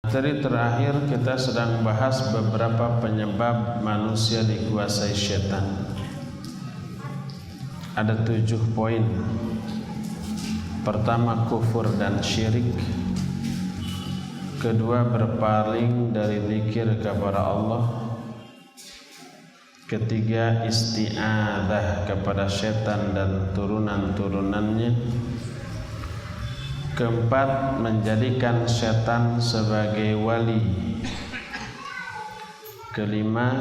Materi terakhir kita sedang bahas beberapa penyebab manusia dikuasai setan. Ada 7 poin. Pertama, kufur dan syirik. Kedua, berpaling dari zikir kepada Allah. Ketiga, isti'adzah kepada setan dan turunan-turunannya. Keempat, menjadikan setan sebagai wali. Kelima,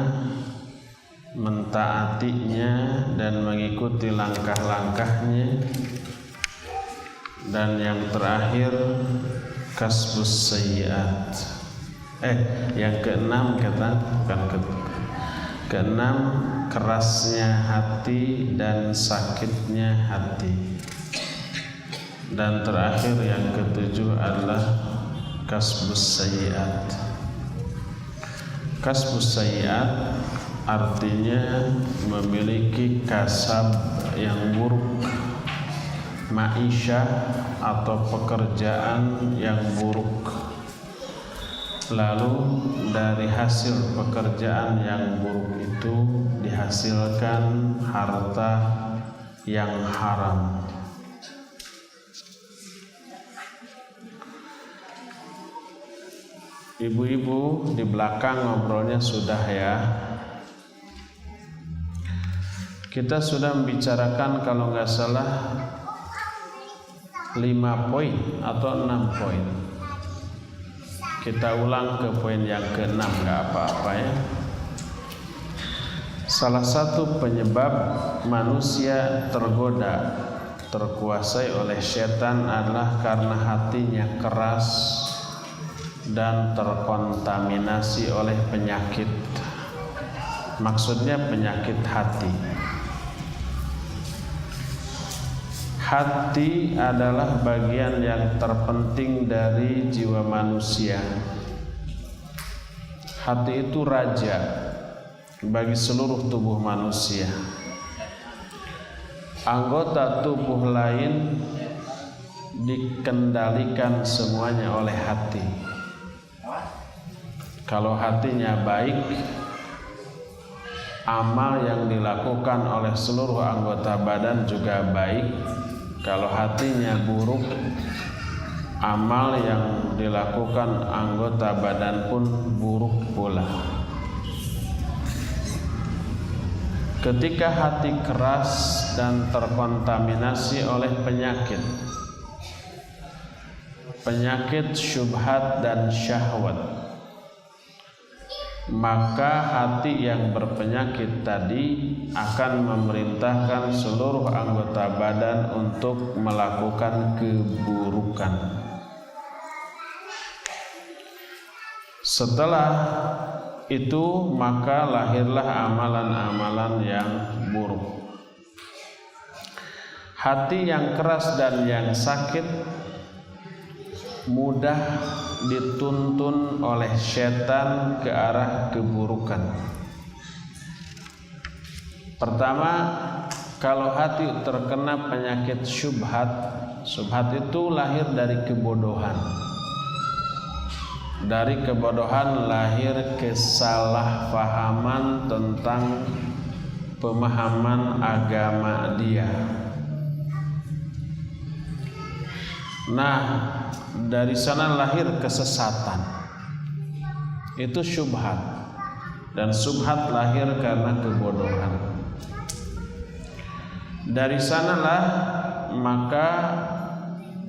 mentaatinya dan mengikuti langkah-langkahnya. Dan yang terakhir, kasbus sayyiat. Yang keenam keenam, kerasnya hati dan sakitnya hati. Dan terakhir yang ketujuh adalah kasbus sayyiat. Kasbus sayyiat artinya memiliki kasab yang buruk, ma'isyah atau pekerjaan yang buruk. Lalu dari hasil pekerjaan yang buruk itu dihasilkan harta yang haram. Ibu-ibu di belakang ngobrolnya sudah ya. Kita sudah membicarakan kalau nggak salah 5 poin atau 6 poin. Kita ulang ke poin yang ke-6, nggak apa-apa ya. Salah satu penyebab manusia tergoda, terkuasai oleh setan adalah karena hatinya keras dan terkontaminasi oleh penyakit. Maksudnya penyakit hati. Hati adalah bagian yang terpenting dari jiwa manusia. Hati itu raja bagi seluruh tubuh manusia. Anggota tubuh lain dikendalikan semuanya oleh hati. Kalau hatinya baik, amal yang dilakukan oleh seluruh anggota badan juga baik. Kalau hatinya buruk, amal yang dilakukan anggota badan pun buruk pula. Ketika hati keras dan terkontaminasi oleh penyakit syubhat dan syahwat, maka hati yang berpenyakit tadi akan memerintahkan seluruh anggota badan untuk melakukan keburukan. Setelah itu maka lahirlah amalan-amalan yang buruk. Hati yang keras dan yang sakit mudah dituntun oleh setan ke arah keburukan. Pertama, kalau hati terkena penyakit syubhat itu lahir dari kebodohan. Dari kebodohan lahir kesalahpahaman tentang pemahaman agama dia. Nah, dari sana lahir kesesatan. Itu syubhat. Dan syubhat lahir karena kebodohan. Dari sanalah maka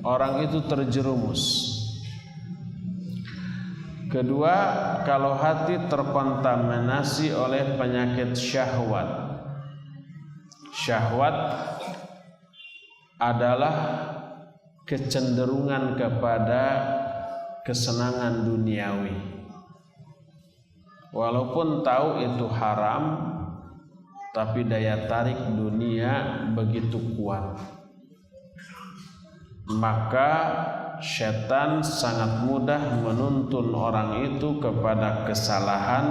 orang itu terjerumus. Kedua, kalau hati terkontaminasi oleh penyakit syahwat. Syahwat adalah kecenderungan kepada kesenangan duniawi. Walaupun tahu itu haram, tapi daya tarik dunia begitu kuat. Maka setan sangat mudah menuntun orang itu kepada kesalahan,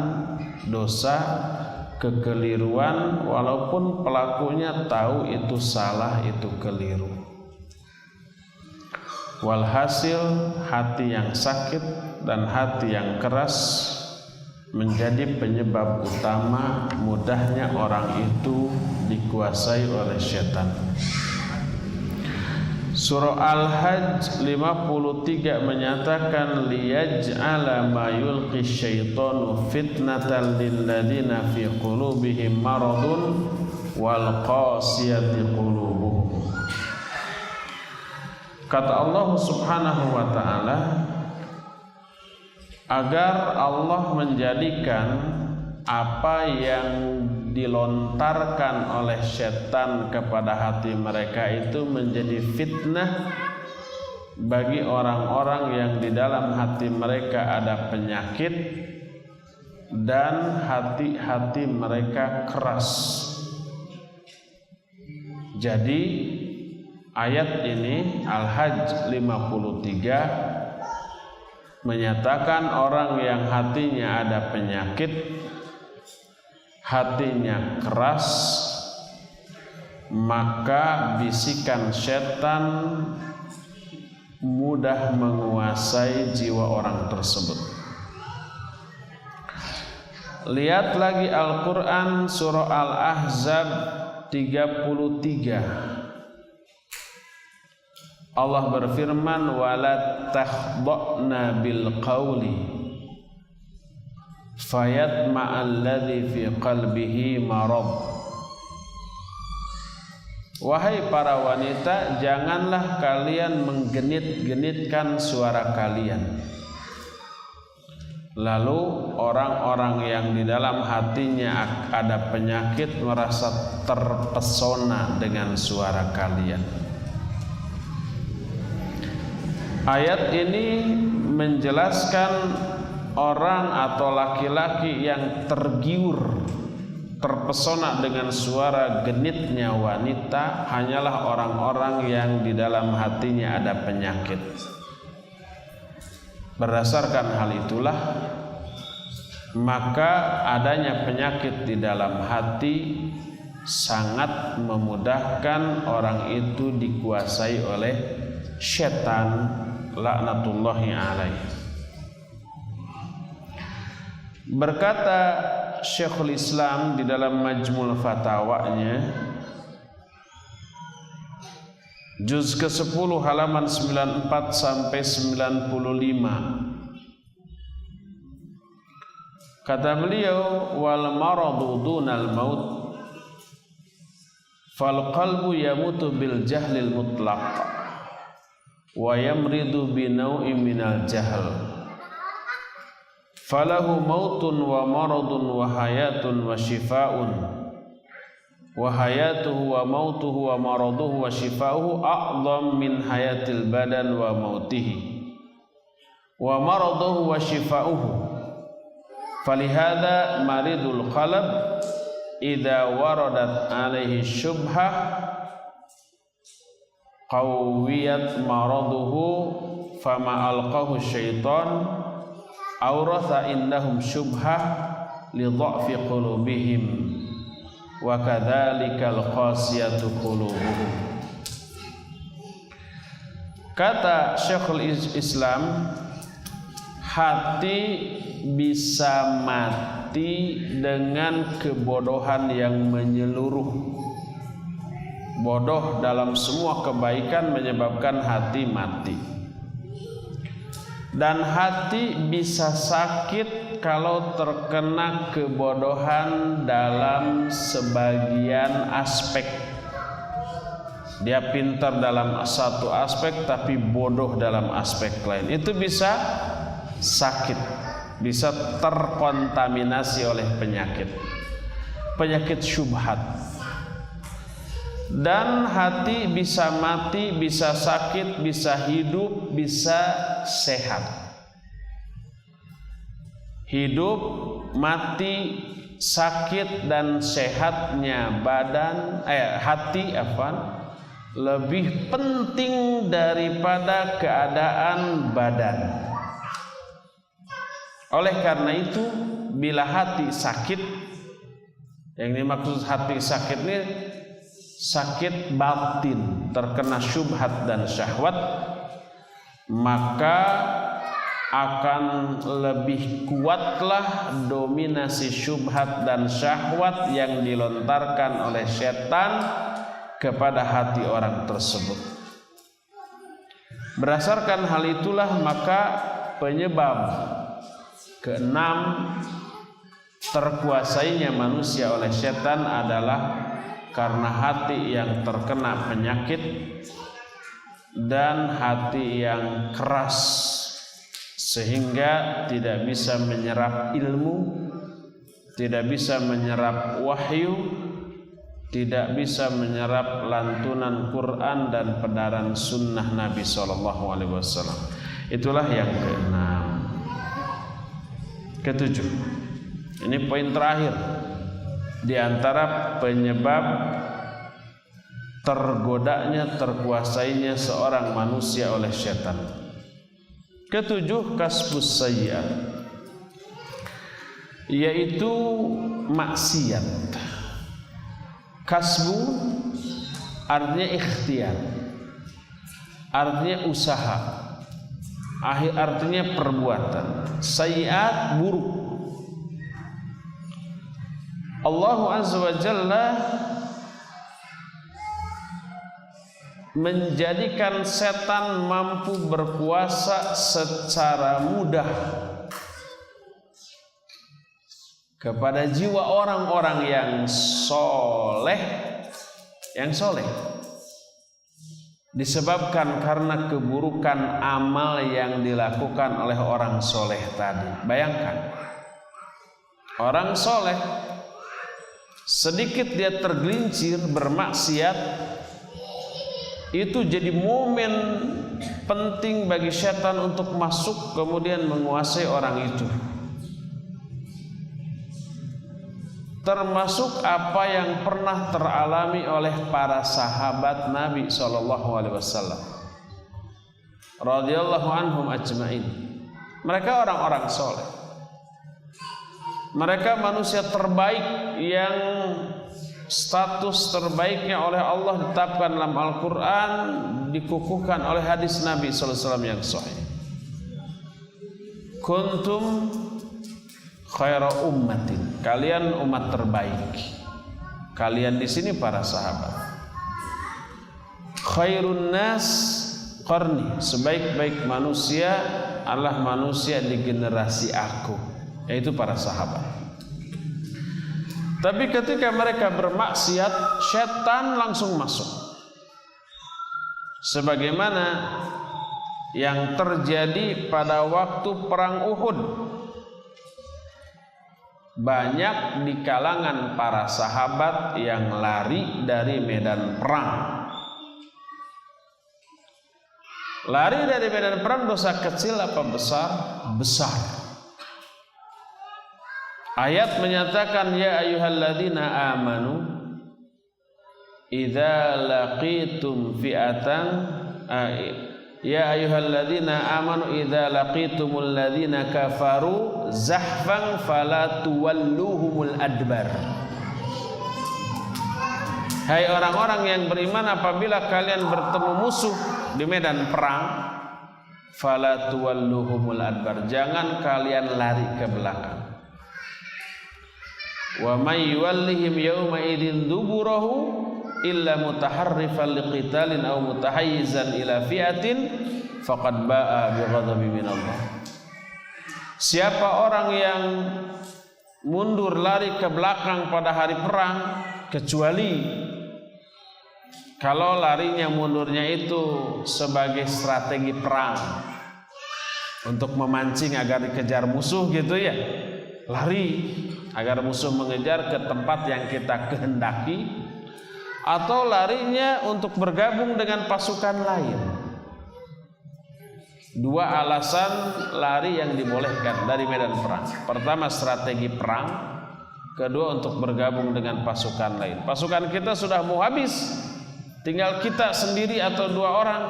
dosa, kekeliruan, walaupun pelakunya tahu itu salah, itu keliru. Walhasil hati yang sakit dan hati yang keras menjadi penyebab utama mudahnya orang itu dikuasai oleh setan. Surah Al-Hajj 53 menyatakan liyaj'ala ma yulqi syaitanu fitnatan lilladzina fi qulubihim maradun wal qasiyati qulubuhum. Kata Allah Subhanahu wa taala, agar Allah menjadikan apa yang dilontarkan oleh setan kepada hati mereka itu menjadi fitnah bagi orang-orang yang di dalam hati mereka ada penyakit dan hati-hati mereka keras. Jadi ayat ini Al-Hajj 53 menyatakan orang yang hatinya ada penyakit, hatinya keras, maka bisikan setan mudah menguasai jiwa orang tersebut. Lihat lagi Al-Quran surah Al-Ahzab 33. Allah berfirman, wala takhda'na bil qawli fayatma'alladzi fi qalbihi marad. Wahai para wanita, janganlah kalian menggenit-genitkan suara kalian, lalu orang-orang yang di dalam hatinya ada penyakit merasa terpesona dengan suara kalian. Ayat ini menjelaskan orang atau laki-laki yang tergiur, terpesona dengan suara genitnya wanita hanyalah orang-orang yang di dalam hatinya ada penyakit. Berdasarkan hal itulah, maka adanya penyakit di dalam hati sangat memudahkan orang itu dikuasai oleh setan laknatullahi alaih. Berkata Syekhul Islam di dalam Majmul Fatawanya juz ke-10 halaman 94 sampai 95. Kata beliau, wal maradu dunal maut fal qalbu yamutu bil jahlil mutlaq wa yamridu bi nau'in minal jahl falahu mautun wa maradun wa hayatun wa shifaa'un wa hayatuhu wa mautuhu wa maraduhu wa shifaa'uhu a'zam min hayatil badan wa mautihi wa maraduhu wa shifaa'uhu falihada maridul qalb idza waradat alaihi syubhah qawiyat maraduhu fama alqahu syaitan awratha indahum syubhah li dha'fi qulubihim wa kadzalikal qasiyatu qulubuhum. Kata Syekhul Islam, hati bisa mati dengan kebodohan yang menyeluruh. Bodoh dalam semua kebaikan menyebabkan hati mati. Dan hati bisa sakit kalau terkena kebodohan dalam sebagian aspek. Dia pintar dalam satu aspek tapi bodoh dalam aspek lain. Itu bisa sakit, bisa terkontaminasi oleh penyakit syubhat. Dan hati bisa mati, bisa sakit, bisa hidup, bisa sehat. Hidup, mati, sakit dan sehatnya hati lebih penting daripada keadaan badan. Oleh karena itu, bila hati sakit, yang dimaksud hati sakit ini sakit batin, terkena syubhat dan syahwat, maka akan lebih kuatlah dominasi syubhat dan syahwat yang dilontarkan oleh setan kepada hati orang tersebut. Berdasarkan hal itulah maka penyebab keenam terkuasainya manusia oleh setan adalah karena hati yang terkena penyakit dan hati yang keras, sehingga tidak bisa menyerap ilmu, tidak bisa menyerap wahyu, tidak bisa menyerap lantunan Quran dan pedaran sunnah Nabi SAW. Itulah yang keenam. Ketujuh, ini poin terakhir di antara penyebab tergodanya, terkuasainya seorang manusia oleh syaitan. Ketujuh, kasbus sayyi'at, yaitu maksiat. Kasbu artinya ikhtiar, artinya usaha, artinya perbuatan. Sayyi'at buruk. Allah Azza wa Jalla menjadikan setan mampu berkuasa secara mudah kepada jiwa orang-orang yang soleh, disebabkan karena keburukan amal yang dilakukan oleh orang soleh tadi. Bayangkan, orang soleh sedikit dia tergelincir bermaksiat, itu jadi momen penting bagi setan untuk masuk kemudian menguasai orang itu. Termasuk apa yang pernah teralami oleh para sahabat Nabi SAW radhiyallahu anhum ajma'in. Mereka orang-orang soleh, mereka manusia terbaik yang status terbaiknya oleh Allah ditetapkan dalam Al-Quran, dikukuhkan oleh hadis Nabi SAW yang sahih. Kuntum khaira ummatin, kalian umat terbaik. Kalian di sini para sahabat. Khairun nas qarni, sebaik-baik manusia adalah manusia di generasi aku, yaitu para sahabat. Tapi ketika mereka bermaksiat, setan langsung masuk. Sebagaimana yang terjadi pada waktu perang Uhud. Banyak di kalangan para sahabat yang lari dari medan perang. Lari dari medan perang dosa kecil apa besar? Besar. Ayat menyatakan, ya ayyuhalladzina amanu idza laqitum fi'atan, ya ayyuhalladzina amanu idza laqitumul ladzina kafaru zahfan fala tuwalluhumul adbar. Hai orang-orang yang beriman, apabila kalian bertemu musuh di medan perang, fala tuwalluhumul adbar, jangan kalian lari ke belakang. Wa may yuwallihim yawma idzin duburahu illa mutaharrifan liqitalin aw mutahayyizan ila fi'atin faqad ba'a bighadabin minallah. Siapa orang yang mundur lari ke belakang pada hari perang, kecuali kalau larinya mundurnya itu sebagai strategi perang untuk memancing agar dikejar musuh gitu ya, lari agar musuh mengejar ke tempat yang kita kehendaki, atau larinya untuk bergabung dengan pasukan lain. Dua alasan lari yang dibolehkan dari medan perang. Pertama, strategi perang. Kedua, untuk bergabung dengan pasukan lain. Pasukan kita sudah mau habis, tinggal kita sendiri atau dua orang,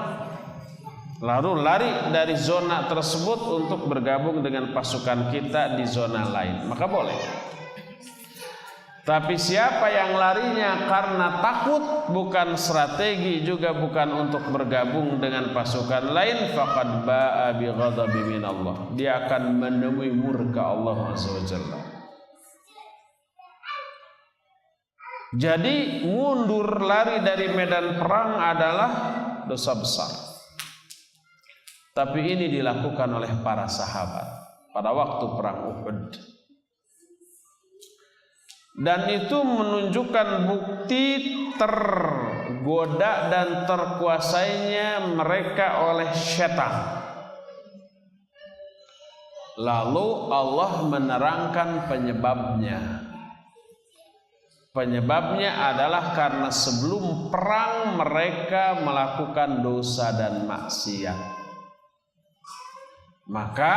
lalu lari dari zona tersebut untuk bergabung dengan pasukan kita di zona lain, maka boleh. Tapi siapa yang larinya karena takut, bukan strategi, juga bukan untuk bergabung dengan pasukan lain, faqad ba'a bi ghadabi minallah. Dia akan menemui murka Allah Azza wa Jalla. Jadi mundur, lari dari medan perang adalah dosa besar. Tapi ini dilakukan oleh para sahabat pada waktu perang Uhud. Dan itu menunjukkan bukti tergoda dan terkuasainya mereka oleh setan. Lalu Allah menerangkan penyebabnya. Penyebabnya adalah karena sebelum perang mereka melakukan dosa dan maksiat. Maka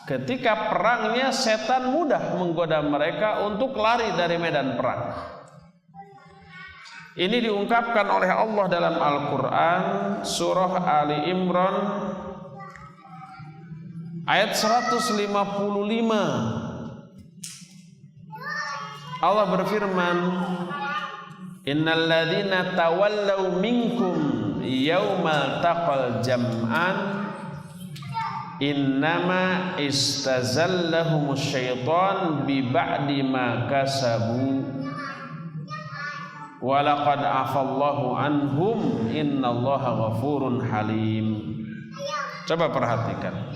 ketika perangnya, setan mudah menggoda mereka untuk lari dari medan perang. Ini diungkapkan oleh Allah dalam Al-Quran, surah Ali Imran ayat 155. Allah berfirman, innal ladzina tawallaw minkum yaumal taqal jam'an innama istazallahumus syaitan bi ba'di ma kasabu wa laqad afallahu anhum innallaha ghafurun halim. Coba perhatikan.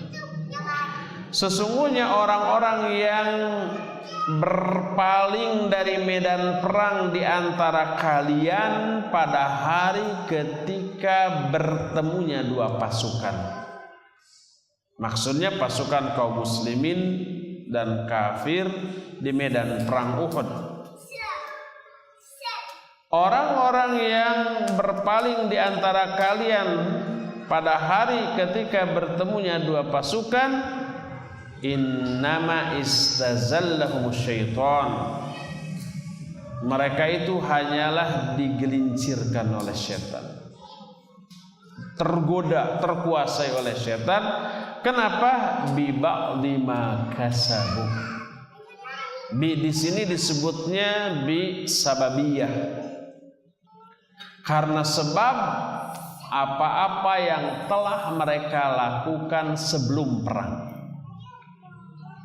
Sesungguhnya orang-orang yang berpaling dari medan perang di antara kalian pada hari ketika bertemunya dua pasukan. Maksudnya pasukan kaum muslimin dan kafir di medan perang Uhud. Orang-orang yang berpaling di antara kalian pada hari ketika bertemunya dua pasukan, innama istazallahumus syaitan. Mereka itu hanyalah digelincirkan oleh setan, tergoda, terkuasai oleh setan. Kenapa? Bi ba'di ma kasabu. Bi di sini disebutnya bi sababiyah. Karena sebab apa-apa yang telah mereka lakukan sebelum perang.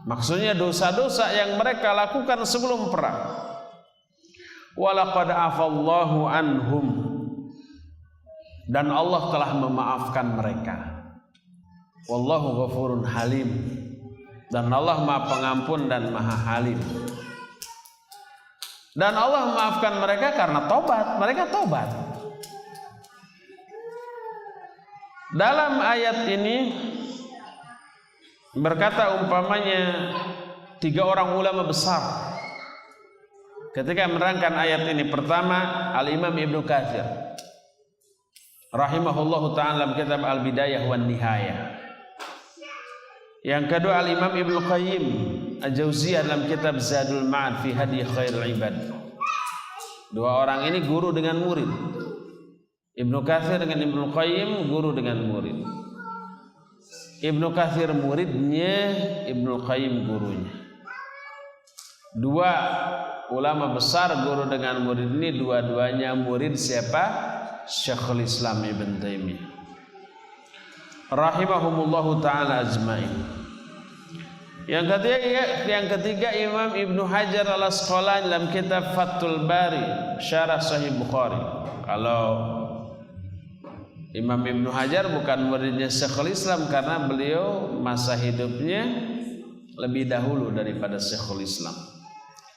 Maksudnya dosa-dosa yang mereka lakukan sebelum perang. Walaqad afallahu anhum. Dan Allah telah memaafkan mereka. Wallahu ghafurun halim. Dan Allah Maha Pengampun dan Maha Halim. Dan Allah memaafkan mereka karena tobat. Mereka tobat. Dalam ayat ini berkata umpamanya tiga orang ulama besar ketika menerangkan ayat ini. Pertama, Al-Imam Ibnu Katsir rahimahullahu ta'ala dalam kitab Al-Bidayah wan Nihayah. Yang kedua, Al-Imam Ibnu Qayyim Al-Jauziyah dalam kitab Zadul Ma'ad fi Hadi Khairul Ibad. Dua orang ini guru dengan murid. Ibnu Katsir dengan Ibnu Qayyim, guru dengan murid. Ibnu Katsir muridnya, Ibnu Qayyim gurunya. Dua ulama besar guru dengan murid ini, dua-duanya murid siapa? Syekhul Islam Ibn Taimiyah rahimahumullahu ta'ala ajmain. Yang ketiga Imam Ibnu Hajar Al-Asqalani dalam kitab Fathul Bari Syarah Sahih Bukhari. Kalau Imam Ibnu Hajar bukan muridnya Syekhul Islam karena beliau masa hidupnya lebih dahulu daripada Syekhul Islam.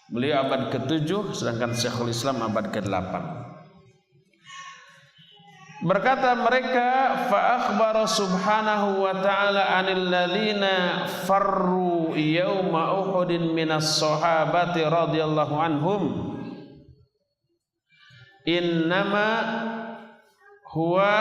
Beliau abad ke-7 sedangkan Syekhul Islam abad ke-8. Berkata mereka, fa akhbara subhanahu wa ta'ala 'anil ladzina farru yauma uhudin minas sahabati radhiyallahu anhum innama huwa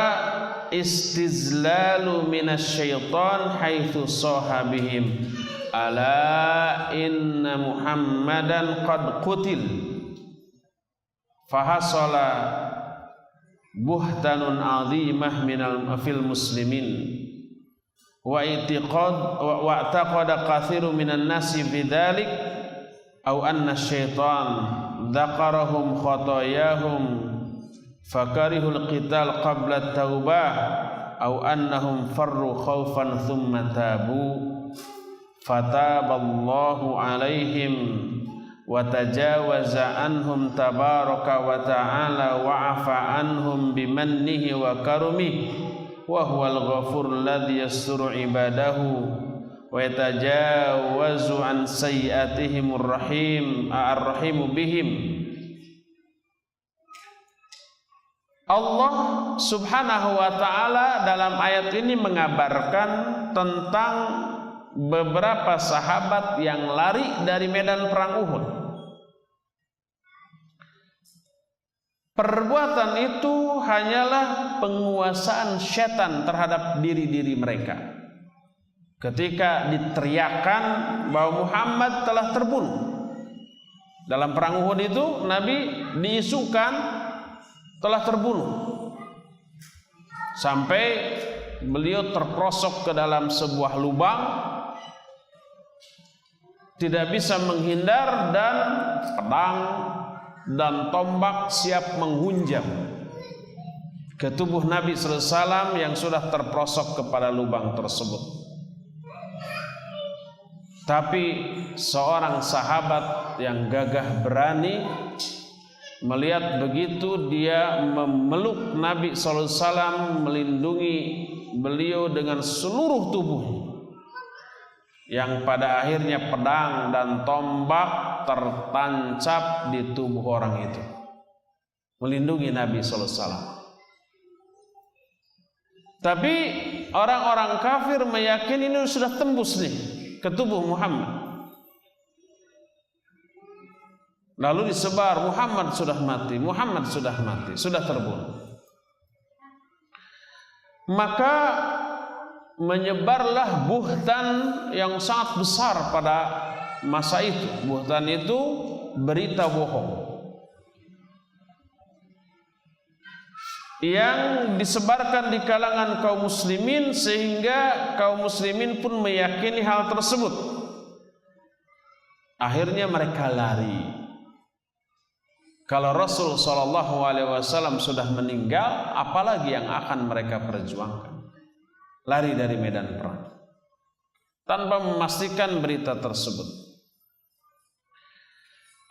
istizlalu minasyaitan haitsu sahabihim ala inna muhammadan qad qutil fahasala buhtanun azimah minal fil muslimin wa i'tiqad wa i'taqada katsiru minan nasi bidzalik au anna syaitan dzakarahum khotoyahum fakarihul qital qabla taubah au annahum farru khaufan thumma tabu fataballahu alaihim wa tajawaza anhum tabaraka wa ta'ala wa afa anhum bimannihi wa karumihi wa huwal ghafurul ladzi yasturu ibadahu wa yatajawazu an sayyi'atihimur rahim ar-rahimu bihim. Allah subhanahu wa ta'ala dalam ayat ini mengabarkan tentang beberapa sahabat yang lari dari medan perang Uhud. Perbuatan itu hanyalah penguasaan syaitan terhadap diri-diri mereka. Ketika diteriakkan bahwa Muhammad telah terbunuh. Dalam perang Uhud itu Nabi diisukan telah terbunuh. Sampai beliau terprosok ke dalam sebuah lubang, tidak bisa menghindar, dan pedang dan tombak siap menghunjam ke tubuh Nabi sallallahu alaihi wasallam yang sudah terprosok kepada lubang tersebut. Tapi seorang sahabat yang gagah berani melihat begitu, dia memeluk Nabi sallallahu alaihi wasallam, melindungi beliau dengan seluruh tubuhnya, yang pada akhirnya pedang dan tombak tertancap di tubuh orang itu, melindungi Nabi sallallahu alaihi wasallam. Tapi orang-orang kafir meyakini ini sudah tembus nih ke tubuh Muhammad. Lalu disebar, Muhammad sudah mati, Muhammad sudah mati, sudah terbunuh. Maka menyebarlah buhtan yang sangat besar pada masa itu. Buhtan itu berita bohong yang disebarkan di kalangan kaum muslimin, sehingga kaum muslimin pun meyakini hal tersebut. Akhirnya mereka lari. Kalau Rasul SAW sudah meninggal, apalagi yang akan mereka perjuangkan? Lari dari medan perang tanpa memastikan berita tersebut.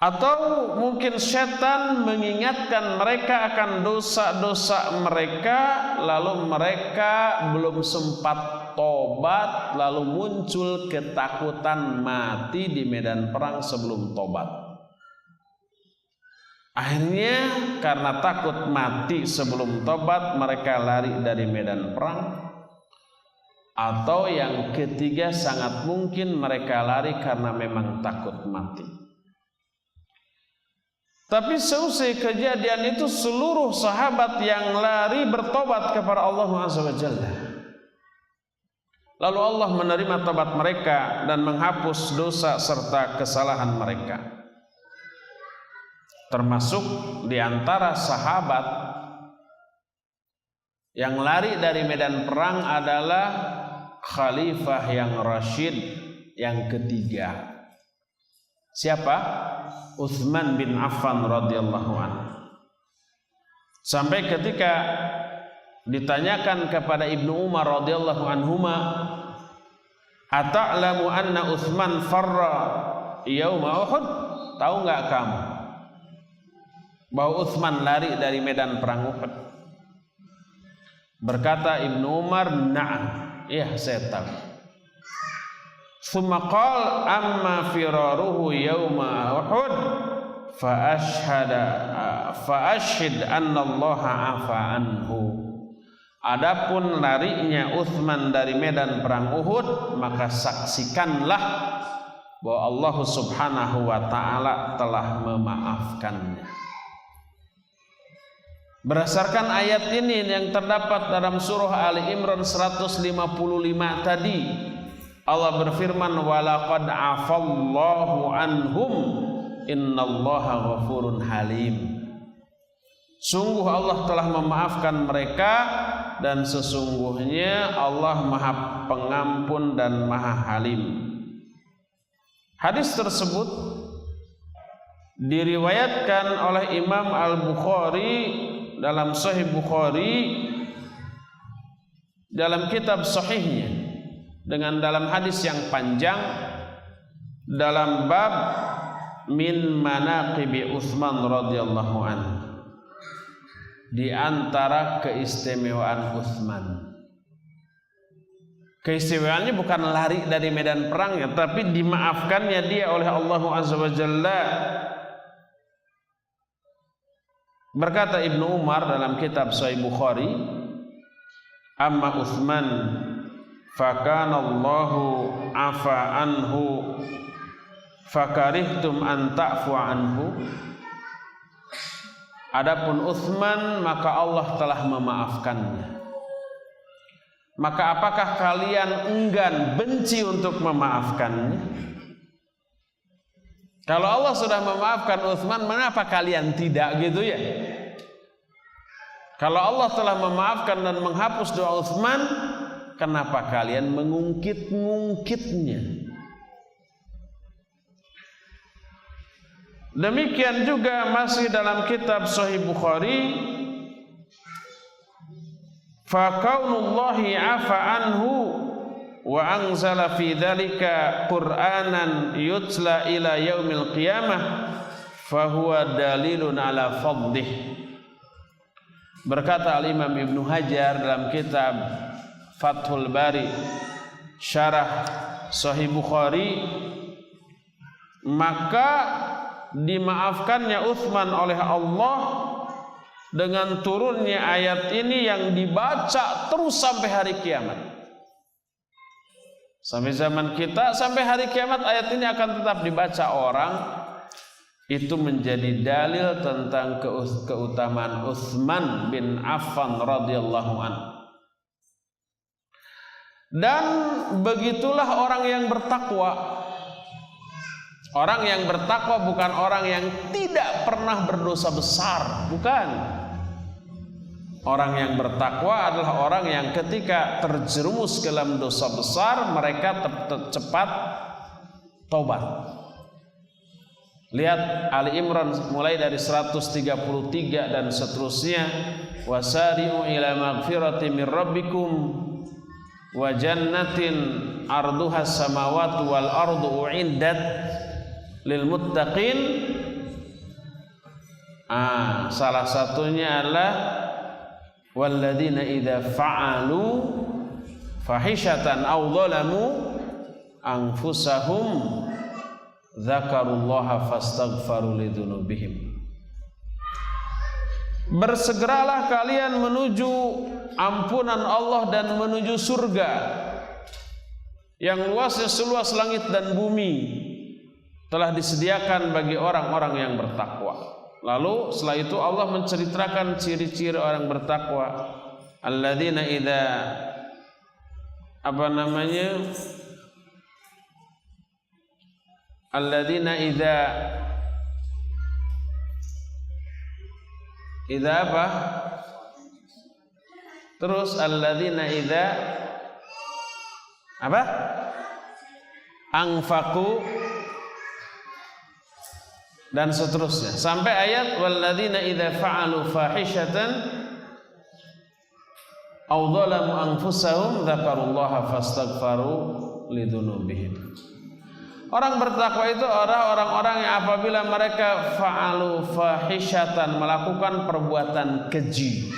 Atau mungkin setan mengingatkan mereka akan dosa-dosa mereka, lalu mereka belum sempat tobat, lalu muncul ketakutan mati di medan perang sebelum tobat. Akhirnya karena takut mati sebelum tobat, mereka lari dari medan perang. Atau yang ketiga, sangat mungkin mereka lari karena memang takut mati. Tapi seusai kejadian itu, seluruh sahabat yang lari bertobat kepada Allah Azza wa Jalla. Lalu Allah menerima tobat mereka dan menghapus dosa serta kesalahan mereka. Termasuk di antara sahabat yang lari dari medan perang adalah khalifah yang rasyid yang ketiga. Siapa? Utsman bin Affan radhiyallahu anhu. Sampai ketika ditanyakan kepada Ibnu Umar radhiyallahu anhuma, "Ata'lamu anna Utsman farra yauma Uhud?" Tahu enggak kamu bahwa Utsman lari dari medan perang Uhud? Berkata Ibnu Umar, "Na'am." Iya, saya tahu. Tsumma qala amma firaruhu yauma Uhud fa ashhad anna Allah afa anhu. Adapun larinya Utsman dari medan perang Uhud, maka saksikanlah bahwa Allah Subhanahu wa taala telah memaafkannya. Berdasarkan ayat ini yang terdapat dalam surah Ali Imran 155 tadi, Allah berfirman, walaqad afallahu anhum innallaha ghafurun halim. Sungguh Allah telah memaafkan mereka, dan sesungguhnya Allah Maha Pengampun dan Maha Halim. Hadis tersebut Diriwayatkan oleh Imam Al-Bukhari dalam Sahih Bukhari dalam kitab sahihnya dengan dalam hadis yang panjang dalam bab min manaqibi Utsman radhiyallahu anhu, di antara keistimewaan Utsman. Keistimewaannya bukan lari dari medan perangnya, tapi dimaafkannya dia oleh Allah Azza wa Jalla. Berkata Ibnu Umar dalam kitab Sahih Bukhari, amma Utsman fakana Allahu afa anhu fakarihtum an ta'fu anhu. Adapun Utsman maka Allah telah memaafkannya. Maka apakah kalian enggan, benci untuk memaafkannya? Kalau Allah sudah memaafkan Utsman, mengapa kalian tidak, gitu ya? Kalau Allah telah memaafkan dan menghapus doa Utsman, kenapa kalian mengungkit-ngungkitnya? Demikian juga masih dalam kitab Sahih Bukhari, fa kaunullahi afa anhu wa anzala fi dzalika Qur'anan yutla ila yaumil qiyamah fa huwa dalilun ala fadlih. Berkata Al-Imam Ibnu Hajar dalam kitab Fathul Bari syarah Sahih Bukhari, maka dimaafkannya Utsman oleh Allah dengan turunnya ayat ini yang dibaca terus sampai hari kiamat. Sampai zaman kita, sampai hari kiamat ayat ini akan tetap dibaca orang. Itu menjadi dalil tentang keutamaan Utsman bin Affan radhiyallahu anhu. Dan begitulah orang yang bertakwa. Orang yang bertakwa bukan orang yang tidak pernah berdosa besar, bukan. Orang yang bertakwa adalah orang yang ketika terjerumus ke dalam dosa besar, mereka cepat tobat. Lihat Ali Imran mulai dari 133 dan seterusnya. Wasari'u ila maghfirati min rabbikum wa jannatin arduhas samawati wal ardu u'iddat lil muttaqin. Salah satunya adalah walladzina idza fa'alu fahishatan aw dhalamu anfusahum dzakarullaha fastaghfaru lidzunubihim. Bersegeralah kalian menuju ampunan Allah dan menuju surga yang luasnya seluas langit dan bumi, telah disediakan bagi orang-orang yang bertakwa. Lalu setelah itu Allah menceritakan ciri-ciri orang bertakwa. Alladzina idza alladzina idza apa? Terus alladzina idza apa? Anfaqu dan seterusnya sampai ayat walladzina idza fa'alu fahishatan aw dhalamu anfusahum dzakarullaha fastaghfaru lidzunubihim. Orang bertakwa itu orang-orang yang apabila mereka fa'alu fahishatan, melakukan perbuatan keji.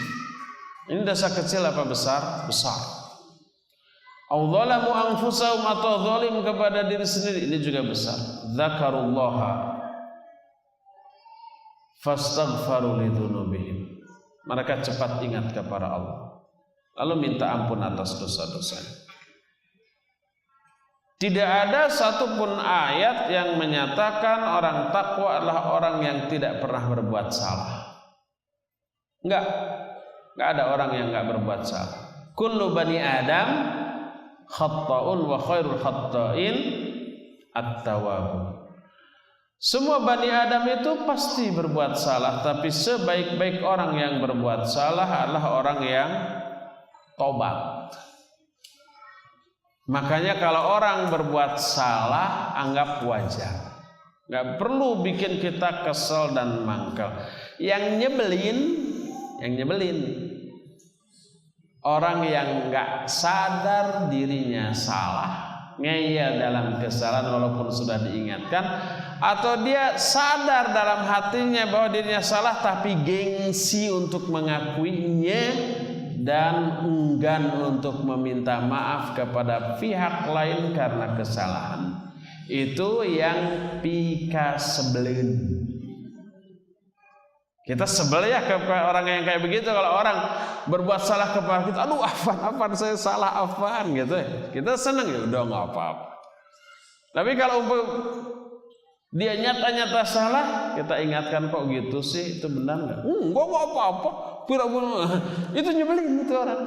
Ini dosa kecil apa besar? Besar. Aw dhalamu anfusahum, atau zalim kepada diri sendiri, ini juga besar. Dzakarullaha fastaghfaru lidzunubihim. Mereka cepat ingat kepada Allah, lalu minta ampun atas dosa-dosanya. Tidak ada satupun ayat yang menyatakan orang takwa adalah orang yang tidak pernah berbuat salah. Enggak ada orang yang enggak berbuat salah. Kullu bani Adam khata'un wa khairul khata'in at-tawwabun. Semua Bani Adam itu pasti berbuat salah, tapi sebaik-baik orang yang berbuat salah adalah orang yang tobat. Makanya kalau orang berbuat salah, anggap wajar. Nggak perlu bikin kita kesel dan mangkel. Yang nyebelin orang yang nggak sadar dirinya salah, ngeyel dalam kesalahan walaupun sudah diingatkan, atau dia sadar dalam hatinya bahwa dirinya salah tapi gengsi untuk mengakuinya dan enggan untuk meminta maaf kepada pihak lain karena kesalahan. Itu yang pika sebelin. Kita sebel ya kepada orang yang kayak begitu. Kalau orang berbuat salah kepada kita, aduh afan saya salah afan gitu. Kita seneng ya udah nggak apa-apa. Tapi kalau dia nyata-nyata salah, kita ingatkan kok gitu sih, itu benar nggak? Gua nggak apa-apa. Itu nyebelin itu orang.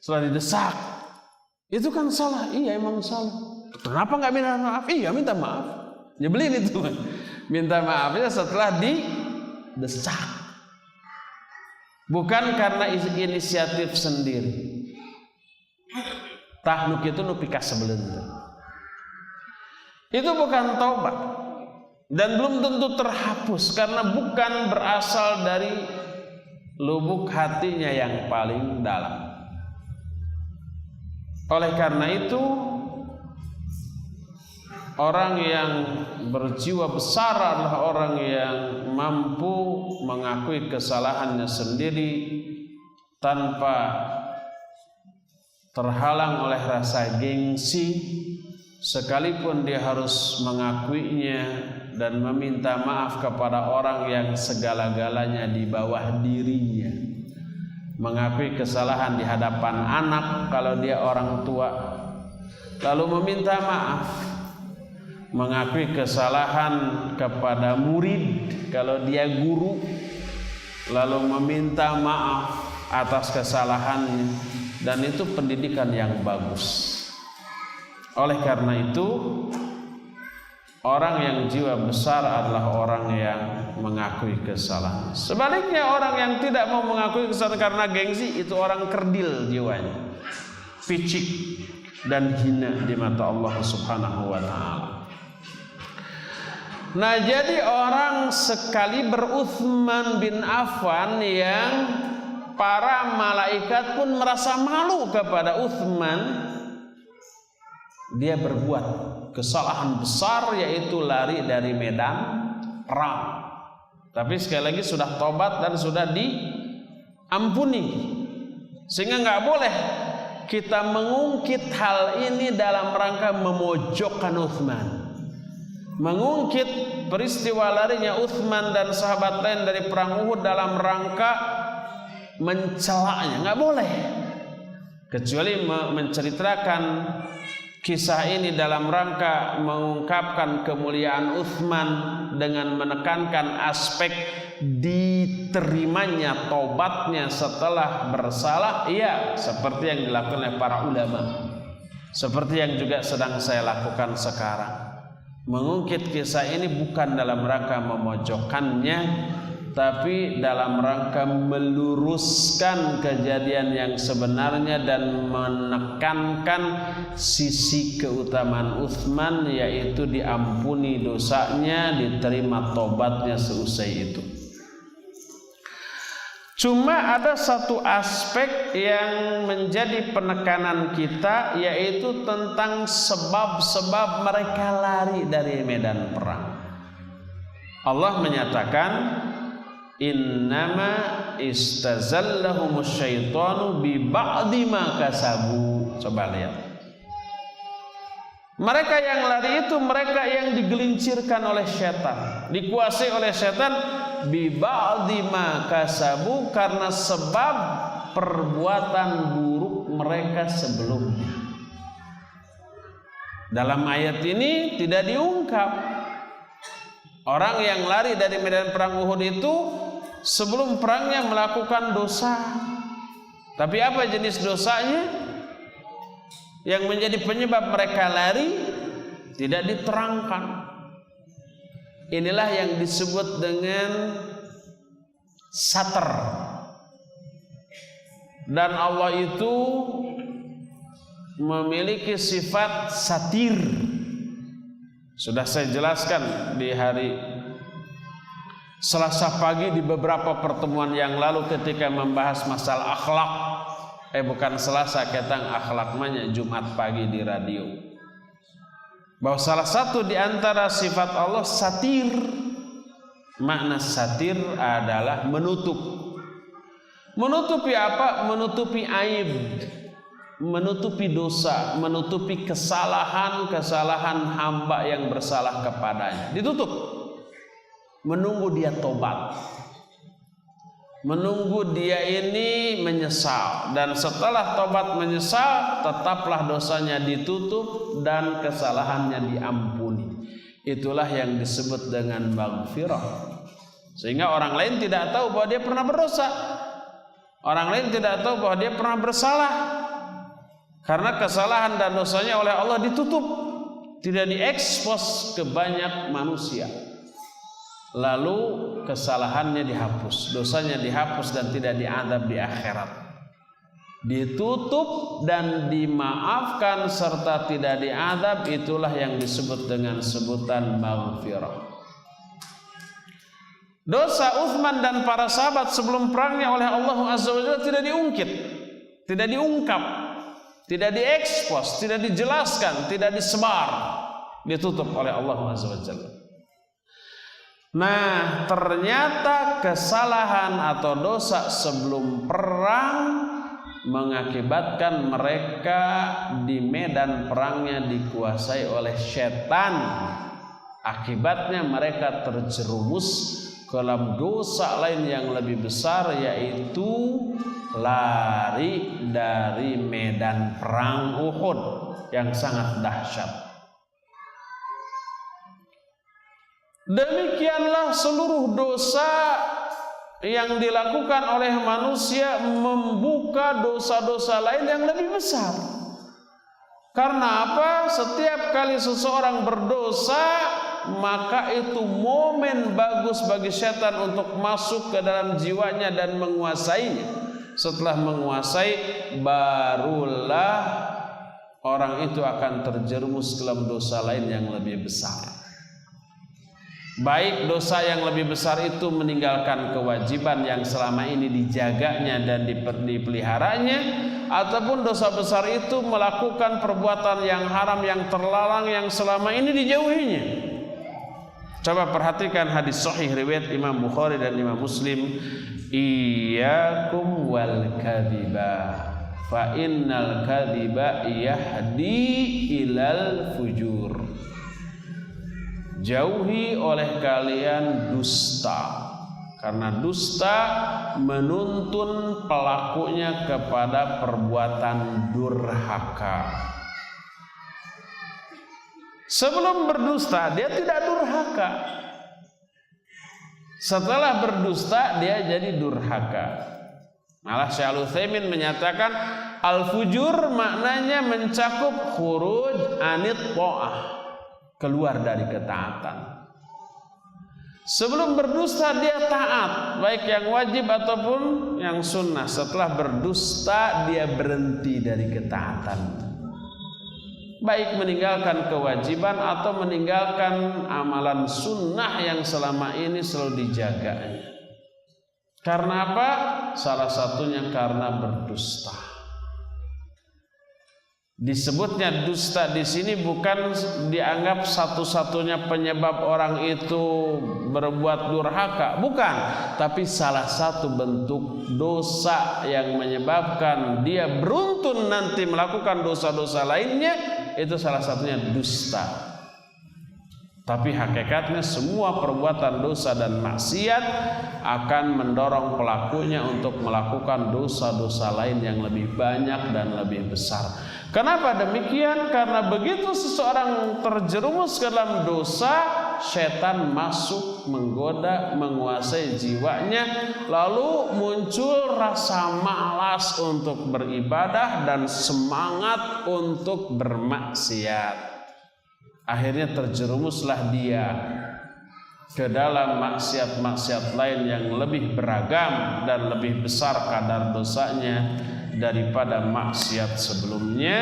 Setelah didesak, itu kan salah. Iya emang salah. Kenapa nggak minta maaf? Iya minta maaf. Nyebelin itu. Minta maafnya setelah didesak, bukan karena inisiatif sendiri. Tahnuk itu nupika sebelum itu bukan taubat dan belum tentu terhapus karena bukan berasal dari lubuk hatinya yang paling dalam. Oleh karena itu, orang yang berjiwa besar adalah orang yang mampu mengakui kesalahannya sendiri tanpa terhalang oleh rasa gengsi, sekalipun dia harus mengakuinya dan meminta maaf kepada orang yang segala-galanya di bawah dirinya. Mengakui kesalahan di hadapan anak kalau dia orang tua, lalu meminta maaf. Mengakui kesalahan kepada murid kalau dia guru, lalu meminta maaf atas kesalahannya, dan itu pendidikan yang bagus. Oleh karena itu, orang yang jiwa besar adalah orang yang mengakui kesalahan. Sebaliknya, orang yang tidak mau mengakui kesalahan karena gengsi, itu orang kerdil jiwanya, picik dan hina di mata Allah Subhanahu wa ta'ala. Nah, jadi orang sekali Utsman bin Affan yang para malaikat pun merasa malu kepada Utsman, dia berbuat kesalahan besar yaitu lari dari medan perang. Tapi sekali lagi sudah tobat dan sudah diampuni. Sehingga nggak boleh kita mengungkit hal ini dalam rangka memojokkan Utsman. Mengungkit peristiwa larinya Utsman dan sahabat lain dari perang Uhud dalam rangka mencelaknya, nggak boleh. Kecuali menceritakan kisah ini dalam rangka mengungkapkan kemuliaan Utsman dengan menekankan aspek diterimanya tobatnya setelah bersalah, iya, seperti yang dilakukan oleh para ulama, seperti yang juga sedang saya lakukan sekarang. Mengungkit kisah ini bukan dalam rangka memojokkannya, tapi dalam rangka meluruskan kejadian yang sebenarnya dan menekankan sisi keutamaan Utsman, yaitu diampuni dosanya, diterima tobatnya seusai itu. Cuma ada satu aspek yang menjadi penekanan kita, yaitu tentang sebab-sebab mereka lari dari medan perang. Allah menyatakan, innama istazallahumus syaitanu bi ba'di ma kasabu. Coba lihat. Mereka yang lari itu mereka yang digelincirkan oleh setan, dikuasai oleh setan bi ba'di ma kasabu, karena sebab perbuatan buruk mereka sebelumnya. Dalam ayat ini tidak diungkap orang yang lari dari medan perang Uhud itu sebelum perangnya melakukan dosa. Tapi apa jenis dosanya yang menjadi penyebab mereka lari tidak diterangkan. Inilah yang disebut dengan satar. Dan Allah itu memiliki sifat satir. Sudah saya jelaskan di hari Selasa pagi di beberapa pertemuan yang lalu ketika membahas masalah akhlak. Bukan Selasa, ketang akhlak manya Jumat pagi di radio. Bahwa salah satu di antara sifat Allah satir. Makna satir adalah menutup. Menutupi apa? Menutupi aib, menutupi dosa, menutupi kesalahan hamba yang bersalah kepadanya. Ditutup. Menunggu dia tobat. Menunggu dia ini menyesal. Dan setelah tobat menyesal, tetaplah dosanya ditutup dan kesalahannya diampuni. Itulah yang disebut dengan maghfirah. Sehingga orang lain tidak tahu bahwa dia pernah berdosa. Orang lain tidak tahu bahwa dia pernah bersalah. Karena kesalahan dan dosanya oleh Allah ditutup, tidak diekspos ke banyak manusia. Lalu kesalahannya dihapus, dosanya dihapus dan tidak diazab di akhirat. Ditutup dan dimaafkan serta tidak diazab, itulah yang disebut dengan sebutan maghfirah. Dosa Utsman dan para sahabat sebelum perangnya oleh Allah Azza wa Jalla tidak diungkit, tidak diungkap, tidak diekspos, tidak dijelaskan, tidak disebar, ditutup oleh Allah Azza wa Jalla. Nah, ternyata kesalahan atau dosa sebelum perang mengakibatkan mereka di medan perangnya dikuasai oleh setan. Akibatnya mereka terjerumus ke dalam dosa lain yang lebih besar, yaitu lari dari medan perang Uhud yang sangat dahsyat. Demikianlah seluruh dosa yang dilakukan oleh manusia membuka dosa-dosa lain yang lebih besar. Karena apa? Setiap kali seseorang berdosa, maka itu momen bagus bagi setan untuk masuk ke dalam jiwanya dan menguasainya. Setelah menguasai, barulah orang itu akan terjerumus ke dalam dosa lain yang lebih besar. Baik dosa yang lebih besar itu meninggalkan kewajiban yang selama ini dijaganya dan dipeliharanya, ataupun dosa besar itu melakukan perbuatan yang haram, yang terlarang, yang selama ini dijauhinya. Coba perhatikan hadis sahih riwayat Imam Bukhari dan Imam Muslim. Iyyakum wal kadhiba fa innal kadhiba yahdi ilal fujur. Jauhi oleh kalian dusta, karena dusta menuntun pelakunya kepada perbuatan durhaka. Sebelum berdusta dia tidak durhaka. Setelah berdusta dia jadi durhaka. Malah Syekh Al-Utsaimin menyatakan al-fujur maknanya mencakup khuruj anit ta'ah, keluar dari ketaatan. Sebelum berdusta dia taat, baik yang wajib ataupun yang sunnah. Setelah berdusta dia berhenti dari ketaatan, baik meninggalkan kewajiban atau meninggalkan amalan sunnah yang selama ini selalu dijaganya. Karena apa? Salah satunya karena berdusta. Disebutnya dusta di sini bukan dianggap satu-satunya penyebab orang itu berbuat durhaka, bukan, tapi salah satu bentuk dosa yang menyebabkan dia beruntun nanti melakukan dosa-dosa lainnya, itu salah satunya dusta. Tapi hakikatnya semua perbuatan dosa dan maksiat akan mendorong pelakunya untuk melakukan dosa-dosa lain yang lebih banyak dan lebih besar. Kenapa demikian? Karena begitu seseorang terjerumus ke dalam dosa, setan masuk, menggoda, menguasai jiwanya, lalu muncul rasa malas untuk beribadah dan semangat untuk bermaksiat. Akhirnya terjerumuslah dia ke dalam maksiat-maksiat lain yang lebih beragam dan lebih besar kadar dosanya daripada maksiat sebelumnya.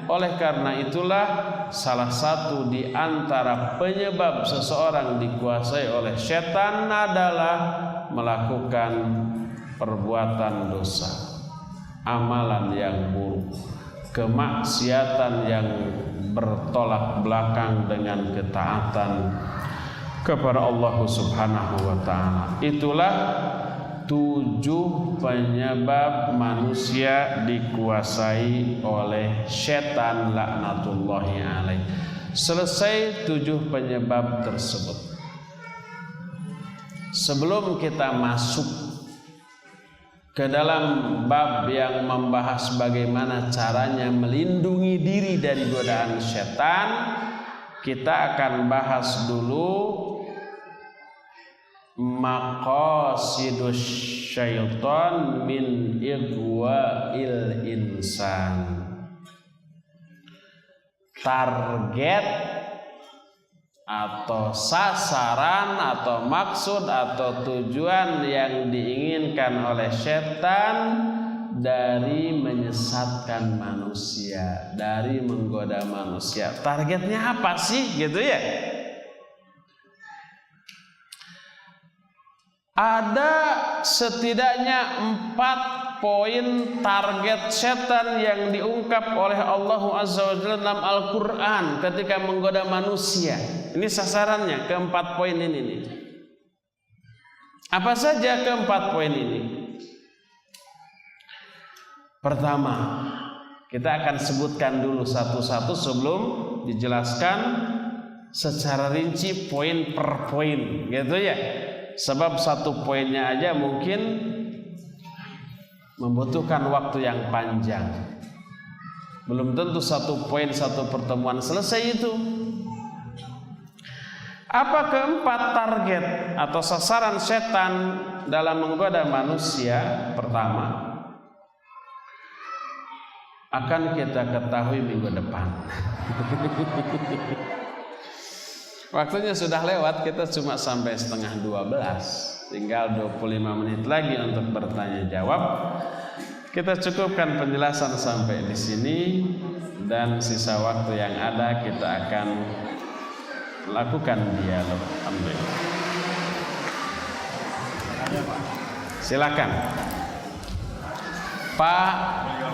Oleh karena itulah salah satu di antara penyebab seseorang dikuasai oleh setan adalah melakukan perbuatan dosa, amalan yang buruk, kemaksiatan yang bertolak belakang dengan ketaatan kepada Allah Subhanahu wa taala. Itulah 7 penyebab manusia dikuasai oleh setan laknatullahi alaih. Selesai 7 penyebab tersebut. Sebelum kita masuk ke dalam bab yang membahas bagaimana caranya melindungi diri dari godaan setan, kita akan bahas dulu maqasidus syaitan min igwa'il insan. Target atau sasaran atau maksud atau tujuan yang diinginkan oleh setan dari menyesatkan manusia, dari menggoda manusia. Targetnya apa sih gitu ya? Ada setidaknya 4 poin target setan yang diungkap oleh Allah Azza wa Jalla dalam Al-Quran ketika menggoda manusia. Ini sasarannya, ke 4 poin ini nih. Apa saja ke 4 poin ini? Pertama, kita akan sebutkan dulu satu-satu sebelum dijelaskan secara rinci poin per poin, gitu ya. Sebab satu poinnya aja mungkin membutuhkan waktu yang panjang. Belum tentu satu poin satu pertemuan selesai itu. Apa keempat target atau sasaran setan dalam menggoda manusia? Pertama, akan kita ketahui minggu depan. Waktunya sudah lewat, kita cuma sampai setengah 12. Tinggal 25 menit lagi untuk bertanya jawab. Kita cukupkan penjelasan sampai di sini, dan sisa waktu yang ada kita akan lakukan dialog. Alhamdulillah. Silakan. Pak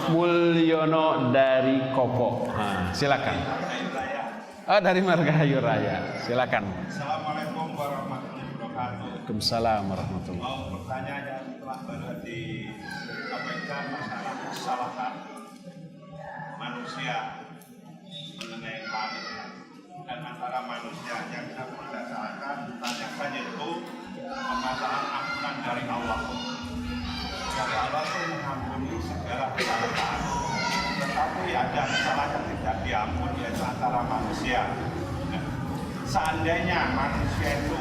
Mulyono dari Kopo. Silakan. Oh, dari Margahayu Raya. Silakan. Assalamualaikum warahmatullahi wabarakatuh. Waalaikumsalam warahmatullahi. Mau bertanya yang telah baru disampaikan masalah kesalahan manusia mengenai planet dan antara manusia yang tidak berdasarkan ditanyakan yaitu permasalahan ampunan dari Allah. Dari Allah itu mengampuni segala kesalahan. Tetapi ada kesalahan yang tidak diampuni, yaitu antara manusia. Nah, seandainya manusia itu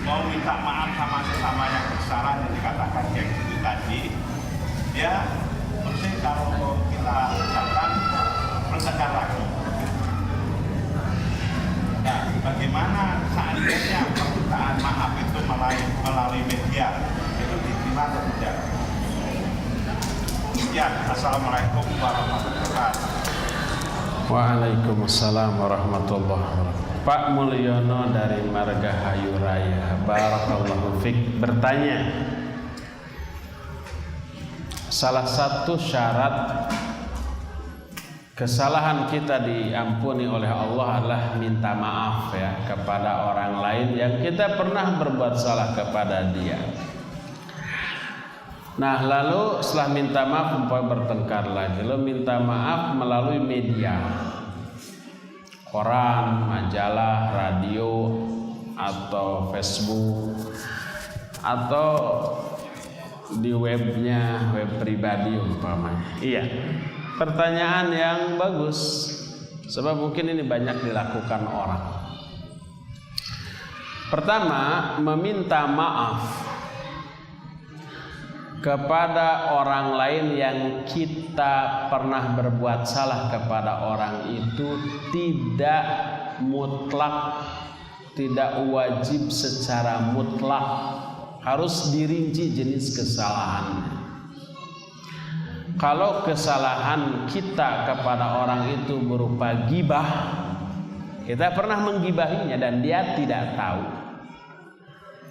mau minta maaf sama sesama yang bersalah yang dikatakan yang itu tadi, dia mesti kalau kita ucapkan bertekan lagi. Nah, bagaimana seandainya permintaan maaf itu melalui media itu diterima atau tidak? Ya, assalamualaikum warahmatullahi wabarakatuh. Waalaikumsalam warahmatullahi wabarakatuh. Pak Mulyono dari Margahayu Raya, barakallahu fik, bertanya, salah satu syarat kesalahan kita diampuni oleh Allah adalah minta maaf ya kepada orang lain yang kita pernah berbuat salah kepada dia. Nah, lalu setelah minta maaf umpamanya bertengkar lagi, lalu minta maaf melalui media, koran, majalah, radio, atau Facebook, atau di webnya, web pribadi umpamanya. Iya, pertanyaan yang bagus, sebab mungkin ini banyak dilakukan orang. Pertama, meminta maaf kepada orang lain yang kita pernah berbuat salah kepada orang itu tidak mutlak, tidak wajib secara mutlak, harus dirinci jenis kesalahannya. kalau kesalahan kita kepada orang itu berupa ghibah, kita pernah menggibahinya dan dia tidak tahu,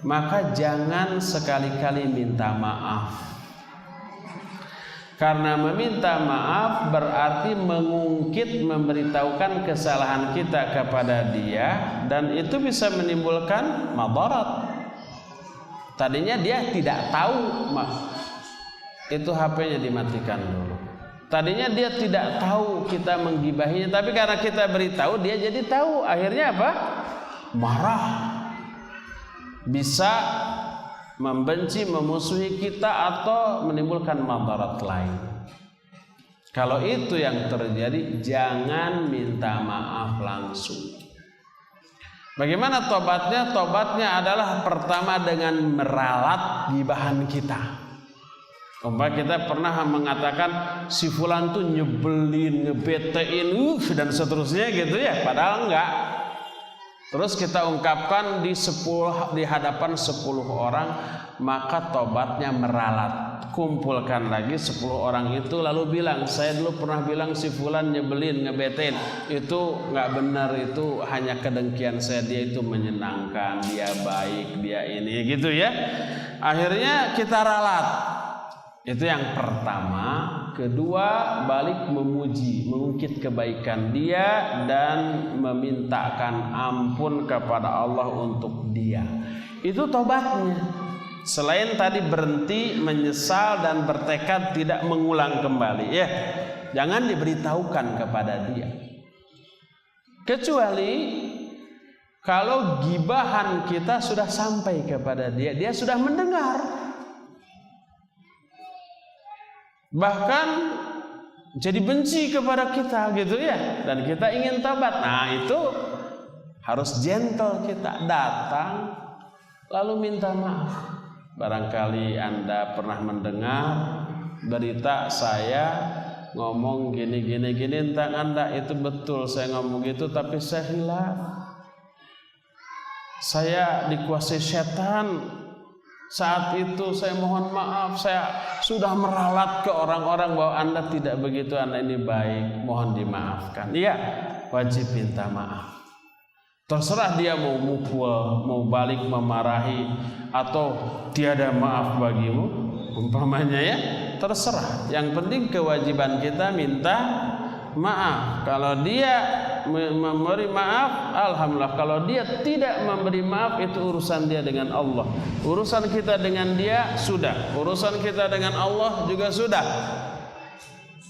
maka jangan sekali-kali minta maaf. Karena meminta maaf berarti mengungkit, memberitahukan kesalahan kita kepada dia, dan itu bisa menimbulkan madarat. Tadinya dia tidak tahu, itu HP-nya dimatikan dulu. Tadinya dia tidak tahu kita menggibahinya, tapi karena kita beritahu dia jadi tahu. Akhirnya apa? Marah. Bisa membenci, memusuhi kita, atau menimbulkan madarat lain. Kalau itu yang terjadi, jangan minta maaf langsung. Bagaimana tobatnya? Tobatnya adalah pertama dengan meralat gibahan kita. Umpama kita pernah mengatakan si fulan tuh nyebelin, ngebetein, dan seterusnya gitu ya, padahal enggak. Terus kita ungkapkan di hadapan 10 orang, maka tobatnya meralat. Kumpulkan lagi 10 orang itu lalu bilang, saya dulu pernah bilang si fulan nyebelin, ngebetein. Itu nggak benar, itu hanya kedengkian saya, dia itu menyenangkan, dia baik, dia ini gitu ya. Akhirnya kita ralat. Itu yang pertama. Kedua, balik memuji, mengungkit kebaikan dia dan memintakan ampun kepada Allah untuk dia. Itu tobatnya. Selain tadi berhenti, menyesal dan bertekad tidak mengulang kembali, ya. Jangan diberitahukan kepada dia. Kecuali kalau gibahan kita sudah sampai kepada dia, dia sudah mendengar. Bahkan jadi benci kepada kita gitu ya, dan kita ingin tobat. Nah, itu harus gentle, kita datang lalu minta maaf. Barangkali Anda pernah mendengar berita saya ngomong gini tentang Anda, itu betul saya ngomong gitu, tapi saya hilaf. Saya dikuasai setan. Saat itu saya mohon maaf, saya sudah meralat ke orang-orang bahwa Anda tidak begitu, Anda ini baik, mohon dimaafkan. Iya, wajib minta maaf. Terserah dia mau mukul, mau balik memarahi, atau tiada maaf bagimu, umpamanya ya, terserah. Yang penting kewajiban kita minta maaf. Kalau dia memberi maaf, alhamdulillah. Kalau dia tidak memberi maaf, itu urusan dia dengan Allah. Urusan kita dengan dia sudah, urusan kita dengan Allah juga sudah.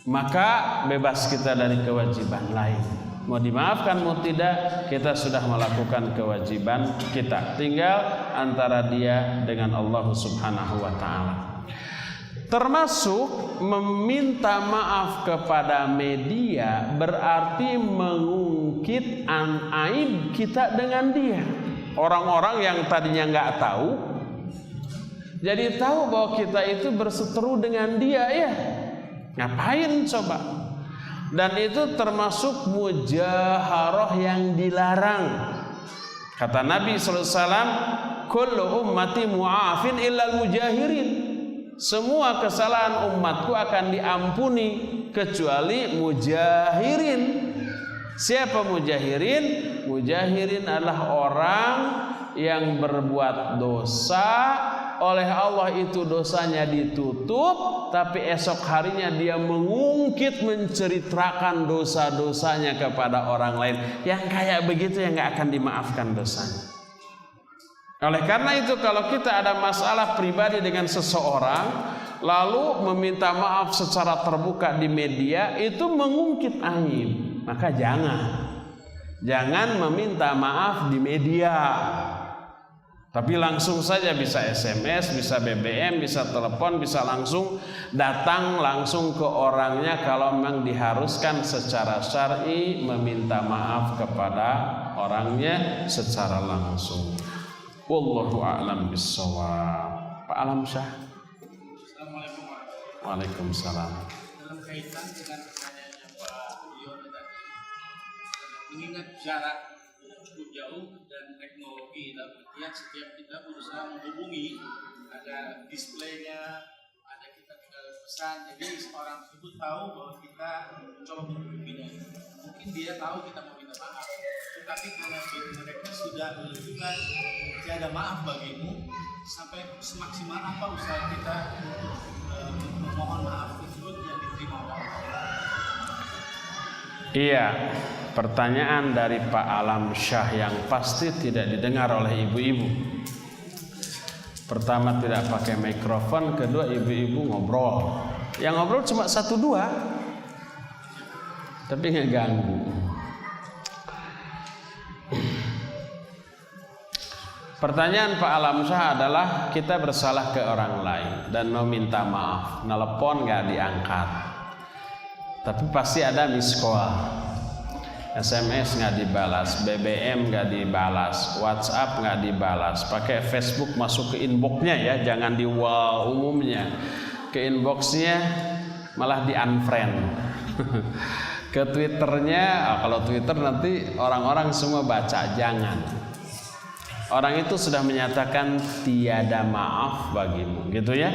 Maka bebas kita dari kewajiban lain. Mau dimaafkan mau tidak, kita sudah melakukan kewajiban kita. Tinggal antara dia dengan Allah Subhanahu wa ta'ala. Termasuk meminta maaf kepada media berarti mengungkit aib kita dengan dia. Orang-orang yang tadinya nggak tahu, jadi tahu bahwa kita itu berseteru dengan dia ya. Ngapain coba? Dan itu termasuk mujaharah yang dilarang. Kata Nabi SAW, kullu ummati mu'afin illal mujahirin. Semua kesalahan umatku akan diampuni kecuali mujahirin. Siapa mujahirin? Mujahirin adalah orang yang berbuat dosa, oleh Allah itu dosanya ditutup, tapi esok harinya dia mengungkit, menceritakan dosa-dosanya kepada orang lain. Yang kayak begitu yang gak akan dimaafkan dosanya. Oleh karena itu, kalau kita ada masalah pribadi dengan seseorang lalu meminta maaf secara terbuka di media, itu mengungkit aib. Maka jangan meminta maaf di media. Tapi langsung saja, bisa SMS, bisa BBM, bisa telepon, bisa langsung datang langsung ke orangnya kalau memang diharuskan secara syar'i meminta maaf kepada orangnya secara langsung. Wallahu a'lam bissawab. Pak Alam Syah. Assalamualaikum warahmatullahi wabarakatuh. Waalaikumsalam. Dalam kaitan dengan pertanyaannya Pak Yono tadi, mengingat jarak cukup jauh dan teknologi, dalam artian setiap kita berusaha menghubungi, ada displaynya, ada kita tinggal pesan, jadi orang tersebut tahu bahwa kita mencoba menghubunginya. Mungkin dia tahu kita mau minta maaf, tetapi karena mereka sudah menunjukkan tiada maaf bagimu, sampai semaksimal apa usaha kita untuk memohon maaf tersebut yang diterima oleh Allah. Iya, pertanyaan dari Pak Alam Syah yang pasti tidak didengar oleh ibu-ibu. Pertama, tidak pakai mikrofon. Kedua, ibu-ibu ngobrol. Yang ngobrol cuma 1-2, tapi ngeganggu. Pertanyaan Pak Alam Syah adalah kita bersalah ke orang lain dan mau minta maaf. Nelpon nggak diangkat, tapi pasti ada miss call. SMS nggak dibalas, BBM nggak dibalas, WhatsApp nggak dibalas. Pakai Facebook masuk ke inboxnya ya, jangan di wall umumnya. Ke inboxnya malah di unfriend. Ke Twitternya, kalau Twitter nanti orang-orang semua baca, jangan. Orang itu sudah menyatakan tiada maaf bagimu, gitu ya.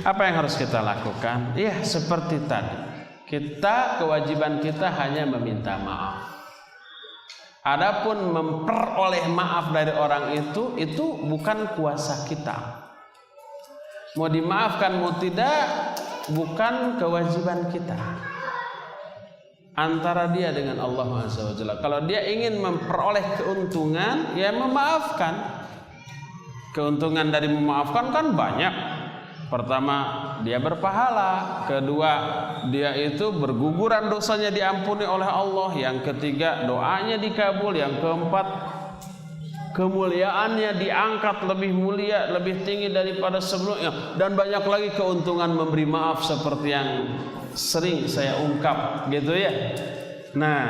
Apa yang harus kita lakukan? Ya seperti tadi. Kewajiban kita hanya meminta maaf. Adapun memperoleh maaf dari orang itu bukan kuasa kita. Mau dimaafkan mau tidak, bukan kewajiban kita. Antara dia dengan Allah SWT. Kalau dia ingin memperoleh keuntungan, ya memaafkan. Keuntungan dari memaafkan kan banyak. Pertama, dia berpahala. Kedua, dia itu berguguran dosanya diampuni oleh Allah. Yang ketiga, doanya dikabul. Yang keempat, kemuliaannya diangkat lebih mulia, lebih tinggi daripada sebelumnya. Dan banyak lagi keuntungan memberi maaf seperti yang sering saya ungkap, gitu ya. Nah,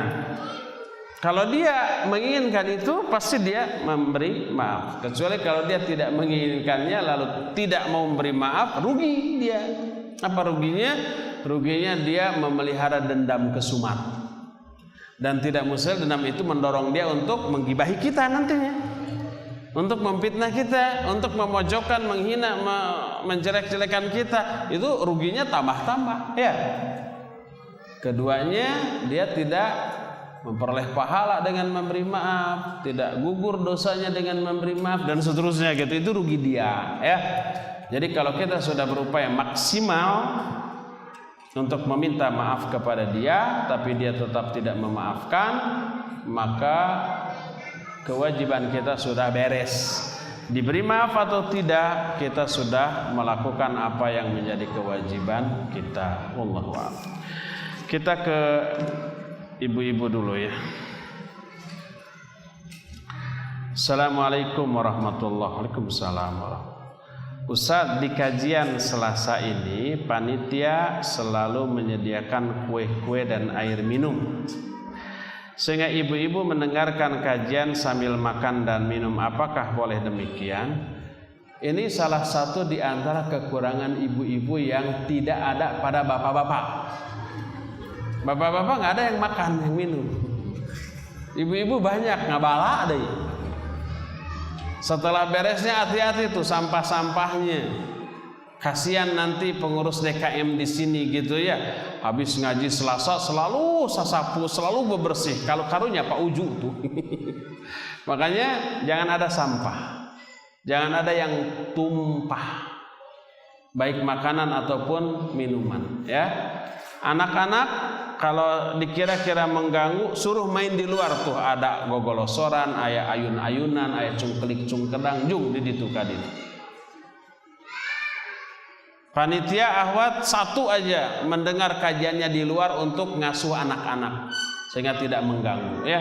kalau dia menginginkan itu, pasti dia memberi maaf. Kecuali kalau dia tidak menginginkannya lalu tidak mau memberi maaf, rugi dia. Apa ruginya? Ruginya dia memelihara dendam kesumat. Dan tidak mustahil dendam itu mendorong dia untuk menggibahi kita nantinya, untuk memfitnah kita, untuk memojokkan, menghina, menjelek-jelekan kita. Itu ruginya tambah-tambah ya. Keduanya, dia tidak memperoleh pahala dengan memberi maaf, tidak gugur dosanya dengan memberi maaf, dan seterusnya gitu. Itu rugi dia ya. Jadi kalau kita sudah berupaya maksimal untuk meminta maaf kepada dia, tapi dia tetap tidak memaafkan, maka kewajiban kita sudah beres. Diberi maaf atau tidak, kita sudah melakukan apa yang menjadi kewajiban kita. Wallahu a'lam. Kita ke ibu-ibu dulu ya. Assalamualaikum warahmatullahi wabarakatuh. Ustaz, di kajian Selasa ini panitia selalu menyediakan kue-kue dan air minum, sehingga ibu-ibu mendengarkan kajian sambil makan dan minum. Apakah boleh demikian? Ini salah satu di antara kekurangan ibu-ibu yang tidak ada pada bapak-bapak. Bapak-bapak nggak ada yang makan, yang minum. Ibu-ibu banyak ngabala deh. Setelah beresnya hati-hati tuh sampah-sampahnya. Kasihan nanti pengurus DKM di sini gitu ya. Habis ngaji Selasa selalu sasapu, selalu bebersih. Kalau karunya Pak Uju tuh. Makanya jangan ada sampah. Jangan ada yang tumpah. Baik makanan ataupun minuman ya. Anak-anak kalau dikira-kira mengganggu, suruh main di luar tuh. Ada gogolosoran, aya ayun-ayunan, aya cungkelik-cungkedang, jung di ditu kadit. Panitia ahwat satu aja mendengar kajiannya di luar untuk ngasuh anak-anak sehingga tidak mengganggu ya.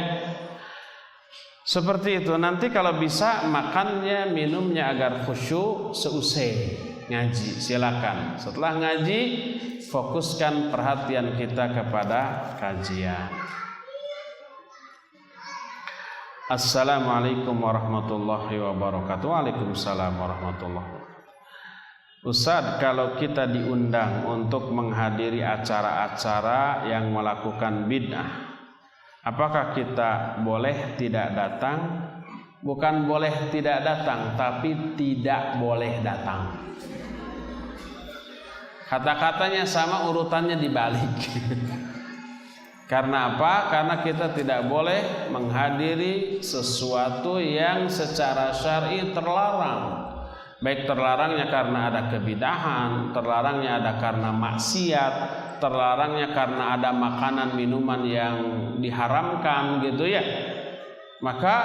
Seperti itu. Nanti kalau bisa makannya, minumnya agar khusyuk seusai ngaji, silakan. Setelah ngaji, fokuskan perhatian kita kepada kajian. Assalamualaikum warahmatullahi wabarakatuh. Waalaikumsalam warahmatullahi wabarakatuh. Ustaz, kalau kita diundang untuk menghadiri acara-acara yang melakukan bid'ah, apakah kita boleh tidak datang? Bukan boleh tidak datang, tapi tidak boleh datang. Kata-katanya sama, urutannya dibalik. Karena apa? Karena kita tidak boleh menghadiri sesuatu yang secara syar'i terlarang. Baik terlarangnya karena ada kebidahan, terlarangnya ada karena maksiat, terlarangnya karena ada makanan minuman yang diharamkan gitu ya. Maka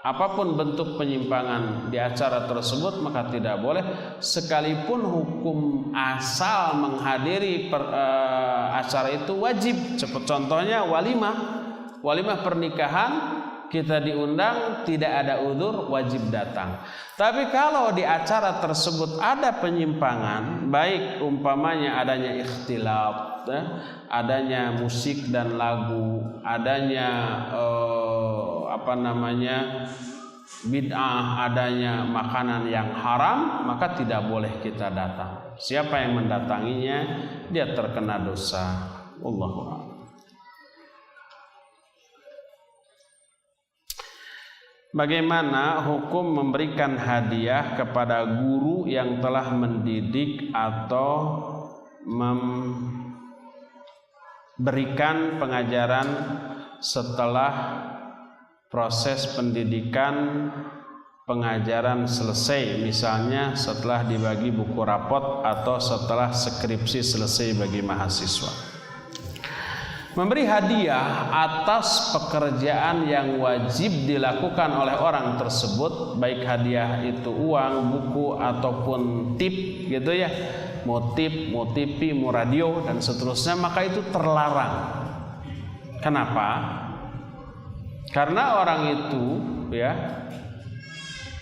apapun bentuk penyimpangan di acara tersebut maka tidak boleh, sekalipun hukum asal menghadiri acara itu wajib. Contohnya walimah pernikahan, kita diundang, tidak ada udzur, wajib datang. Tapi kalau di acara tersebut ada penyimpangan, baik umpamanya adanya ikhtilaf, adanya musik dan lagu, adanya bid'ah, adanya makanan yang haram, maka tidak boleh kita datang. Siapa yang mendatanginya, dia terkena dosa. Wallahu a'lam. Bagaimana hukum memberikan hadiah kepada guru yang telah mendidik atau memberikan pengajaran setelah proses pendidikan pengajaran selesai, misalnya setelah dibagi buku rapot atau setelah skripsi selesai bagi mahasiswa? Memberi hadiah atas pekerjaan yang wajib dilakukan oleh orang tersebut, baik hadiah itu uang, buku ataupun tip gitu ya, mau tip, mau TV, mau radio dan seterusnya, maka itu terlarang. Kenapa? Karena orang itu ya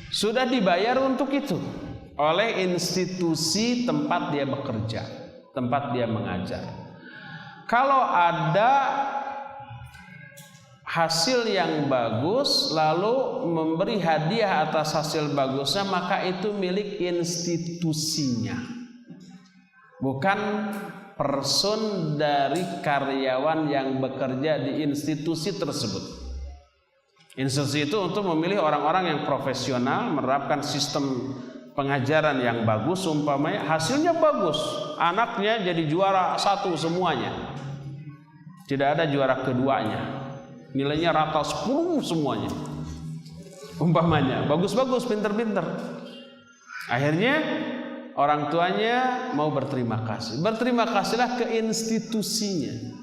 sudah dibayar untuk itu oleh institusi tempat dia bekerja, tempat dia mengajar. Kalau ada hasil yang bagus lalu memberi hadiah atas hasil bagusnya, maka itu milik institusinya, bukan person dari karyawan yang bekerja di institusi tersebut. Institusi itu untuk memilih orang-orang yang profesional, menerapkan sistem pengajaran yang bagus, umpamanya hasilnya bagus, anaknya jadi juara 1 semuanya, tidak ada juara keduanya, nilainya rata 10 semuanya, umpamanya bagus-bagus, pinter-pinter. Akhirnya orang tuanya mau berterima kasih, berterima kasihlah ke institusinya.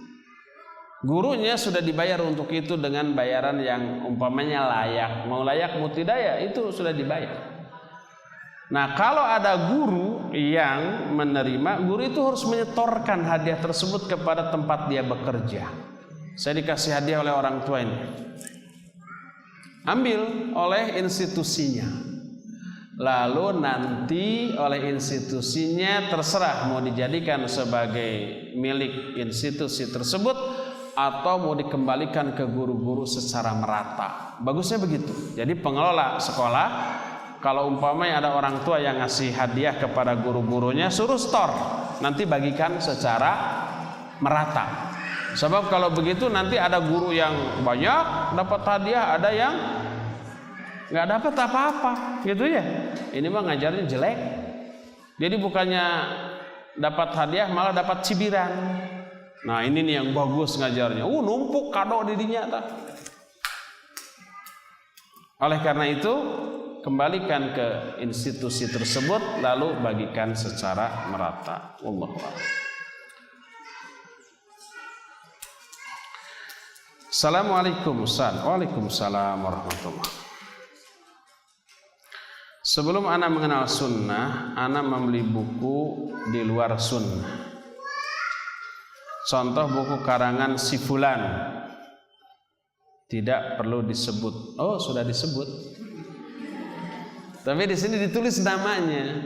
Gurunya sudah dibayar untuk itu dengan bayaran yang umpamanya layak, mau layak mau tidak ya itu sudah dibayar. Nah, kalau ada guru yang menerima, guru itu harus menyetorkan hadiah tersebut kepada tempat dia bekerja. Saya dikasih hadiah oleh orang tua ini, ambil oleh institusinya, lalu nanti oleh institusinya terserah mau dijadikan sebagai milik institusi tersebut atau mau dikembalikan ke guru-guru secara merata. Bagusnya begitu. Jadi pengelola sekolah, kalau umpamanya ada orang tua yang ngasih hadiah kepada guru-gurunya, suruh store, nanti bagikan secara merata. Sebab kalau begitu nanti ada guru yang banyak dapat hadiah, ada yang nggak dapat apa-apa, gitu ya. Ini mah ngajarnya jelek. Jadi bukannya dapat hadiah malah dapat cibiran. Nah ini nih yang bagus ngajarnya, numpuk kado didinya tak. Oleh karena itu kembalikan ke institusi tersebut lalu bagikan secara merata. Wallahu a'lam. Assalamualaikum Ustaz. Waalaikumsalam warahmatullahi. Sebelum ana mengenal sunnah, ana membeli buku di luar sunnah. Contoh buku karangan si fulan, tidak perlu disebut. Oh, sudah disebut. Tapi di sini ditulis namanya.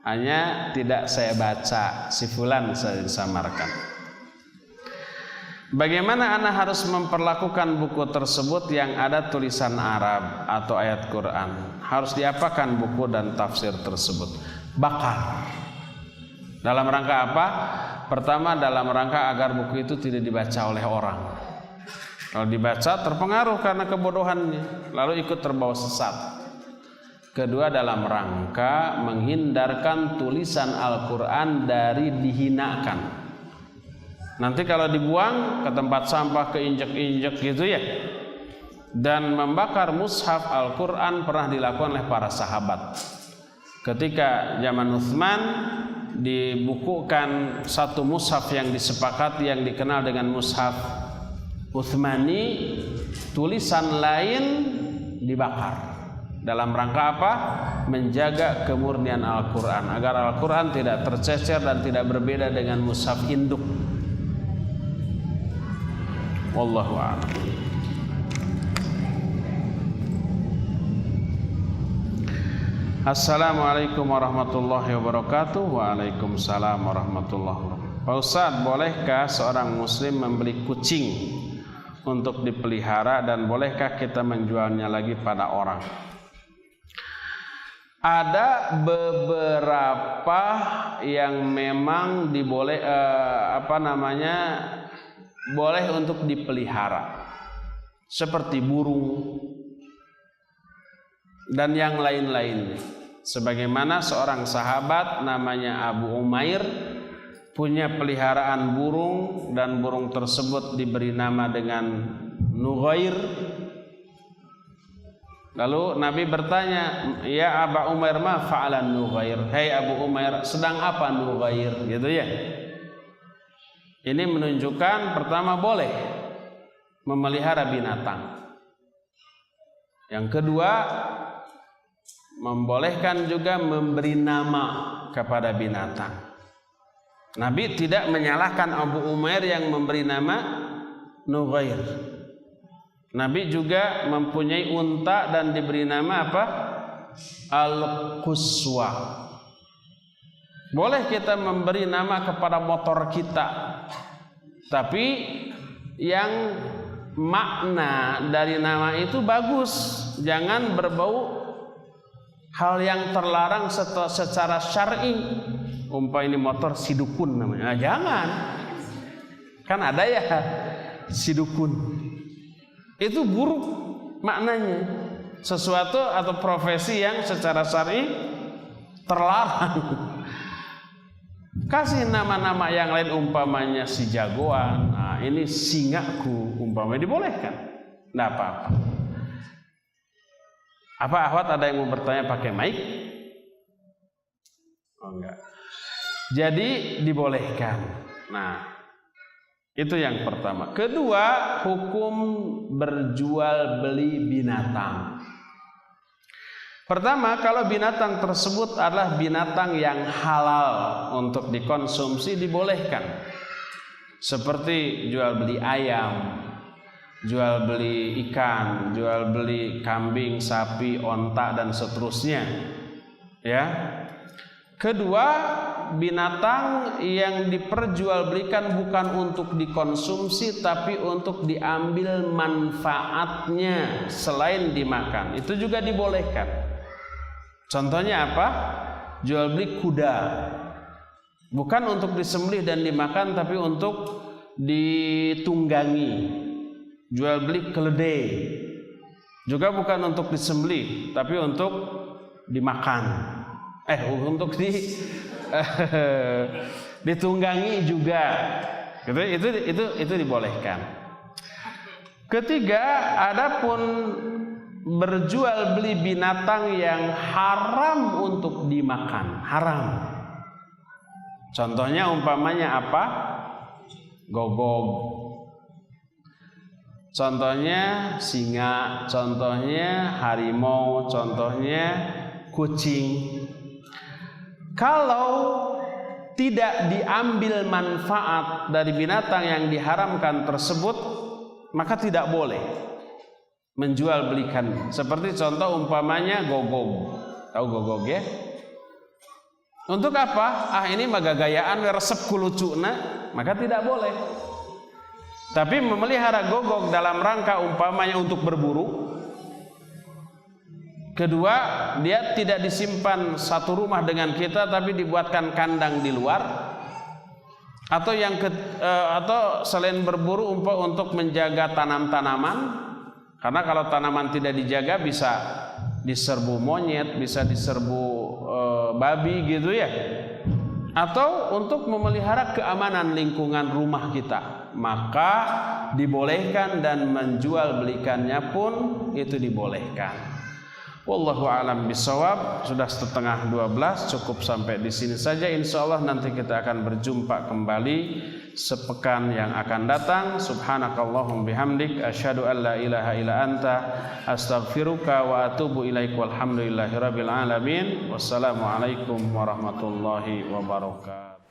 Hanya tidak saya baca, si fulan saya disamarkan. Bagaimana ana harus memperlakukan buku tersebut yang ada tulisan Arab atau ayat Quran? Harus diapakan buku dan tafsir tersebut? Bakar. Dalam rangka apa? Pertama, dalam rangka agar buku itu tidak dibaca oleh orang. Kalau dibaca terpengaruh karena kebodohannya, lalu ikut terbawa sesat. Kedua, dalam rangka menghindarkan tulisan Al-Quran dari dihinakan. Nanti kalau dibuang ke tempat sampah, keinjek-injek gitu ya. Dan membakar mushaf Al-Quran pernah dilakukan oleh para sahabat. Ketika zaman Utsman dibukukan satu mushaf yang disepakati yang dikenal dengan mushaf Utsmani, tulisan lain dibakar. Dalam rangka apa? Menjaga kemurnian Al-Quran, agar Al-Quran tidak tercecer dan tidak berbeda dengan mushaf induk. Wallahu a'lam. Assalamualaikum warahmatullahi wabarakatuh. Waalaikumsalam warahmatullahi wabarakatuh. Pak Ustadz, bolehkah seorang muslim membeli kucing untuk dipelihara dan bolehkah kita menjualnya lagi pada orang? Ada beberapa yang memang boleh untuk dipelihara, seperti burung dan yang lain-lainnya. Sebagaimana seorang sahabat namanya Abu Umair punya peliharaan burung dan burung tersebut diberi nama dengan Nughair. Lalu Nabi bertanya, "Ya Abu Umair, ma fa'alan Nughair?" Hai Abu Umair, sedang apa Nughair? Gitu ya. Ini menunjukkan pertama boleh memelihara binatang. Yang kedua, membolehkan juga memberi nama kepada binatang. Nabi tidak menyalahkan Abu Umair yang memberi nama Nughair. Nabi juga mempunyai unta dan diberi nama apa? Al-Quswa. Boleh kita memberi nama kepada motor kita, tapi yang makna dari nama itu bagus, jangan berbau hal yang terlarang secara syar'i. Umpama ini motor sidukun namanya, nah, jangan. Kan ada ya sidukun. Itu buruk maknanya, sesuatu atau profesi yang secara syar'i terlarang. Kasih nama-nama yang lain, umpamanya si jagoan, nah ini singaku, umpamanya dibolehkan, tidak apa-apa. Apa akhwat ada yang mau bertanya pakai mic? Oh enggak. Jadi dibolehkan. Nah, itu yang pertama. Kedua, hukum berjual beli binatang. Pertama, kalau binatang tersebut adalah binatang yang halal untuk dikonsumsi, dibolehkan. Seperti jual beli ayam, jual beli ikan, jual beli kambing, sapi, onta dan seterusnya. Ya. Kedua, binatang yang diperjualbelikan bukan untuk dikonsumsi tapi untuk diambil manfaatnya selain dimakan, itu juga dibolehkan. Contohnya apa? Jual beli kuda, bukan untuk disembelih dan dimakan tapi untuk ditunggangi. Jual beli keledai, juga bukan untuk disembelih tapi untuk dimakan. Untuk ditunggangi juga, itu dibolehkan. Ketiga, adapun berjual beli binatang yang haram untuk dimakan, haram. Contohnya umpamanya apa? Gogog. Contohnya singa, contohnya harimau, contohnya kucing. Kalau tidak diambil manfaat dari binatang yang diharamkan tersebut, maka tidak boleh menjual belikan. Seperti contoh umpamanya gogog. Tahu gogog ya? Untuk apa? Ini mah gagayaan resep kulucuna, maka tidak boleh. Tapi memelihara gogog dalam rangka umpamanya untuk berburu. Kedua, dia tidak disimpan satu rumah dengan kita tapi dibuatkan kandang di luar. Atau atau selain berburu untuk menjaga tanam-tanaman. Karena kalau tanaman tidak dijaga bisa diserbu monyet, bisa diserbu babi gitu ya. Atau untuk memelihara keamanan lingkungan rumah kita, maka dibolehkan, dan menjual belikannya pun itu dibolehkan. Wallahu a'lam bishawab. Sudah setengah 12, cukup sampai di sini saja. Insyaallah nanti kita akan berjumpa kembali sepekan yang akan datang. Subhanakallahum bihamdik asyhadu an la ilaha illa anta astaghfiruka wa atubu ilaik. Walhamdulillahirabbil alamin. Wassalamualaikum warahmatullahi wabarakatuh.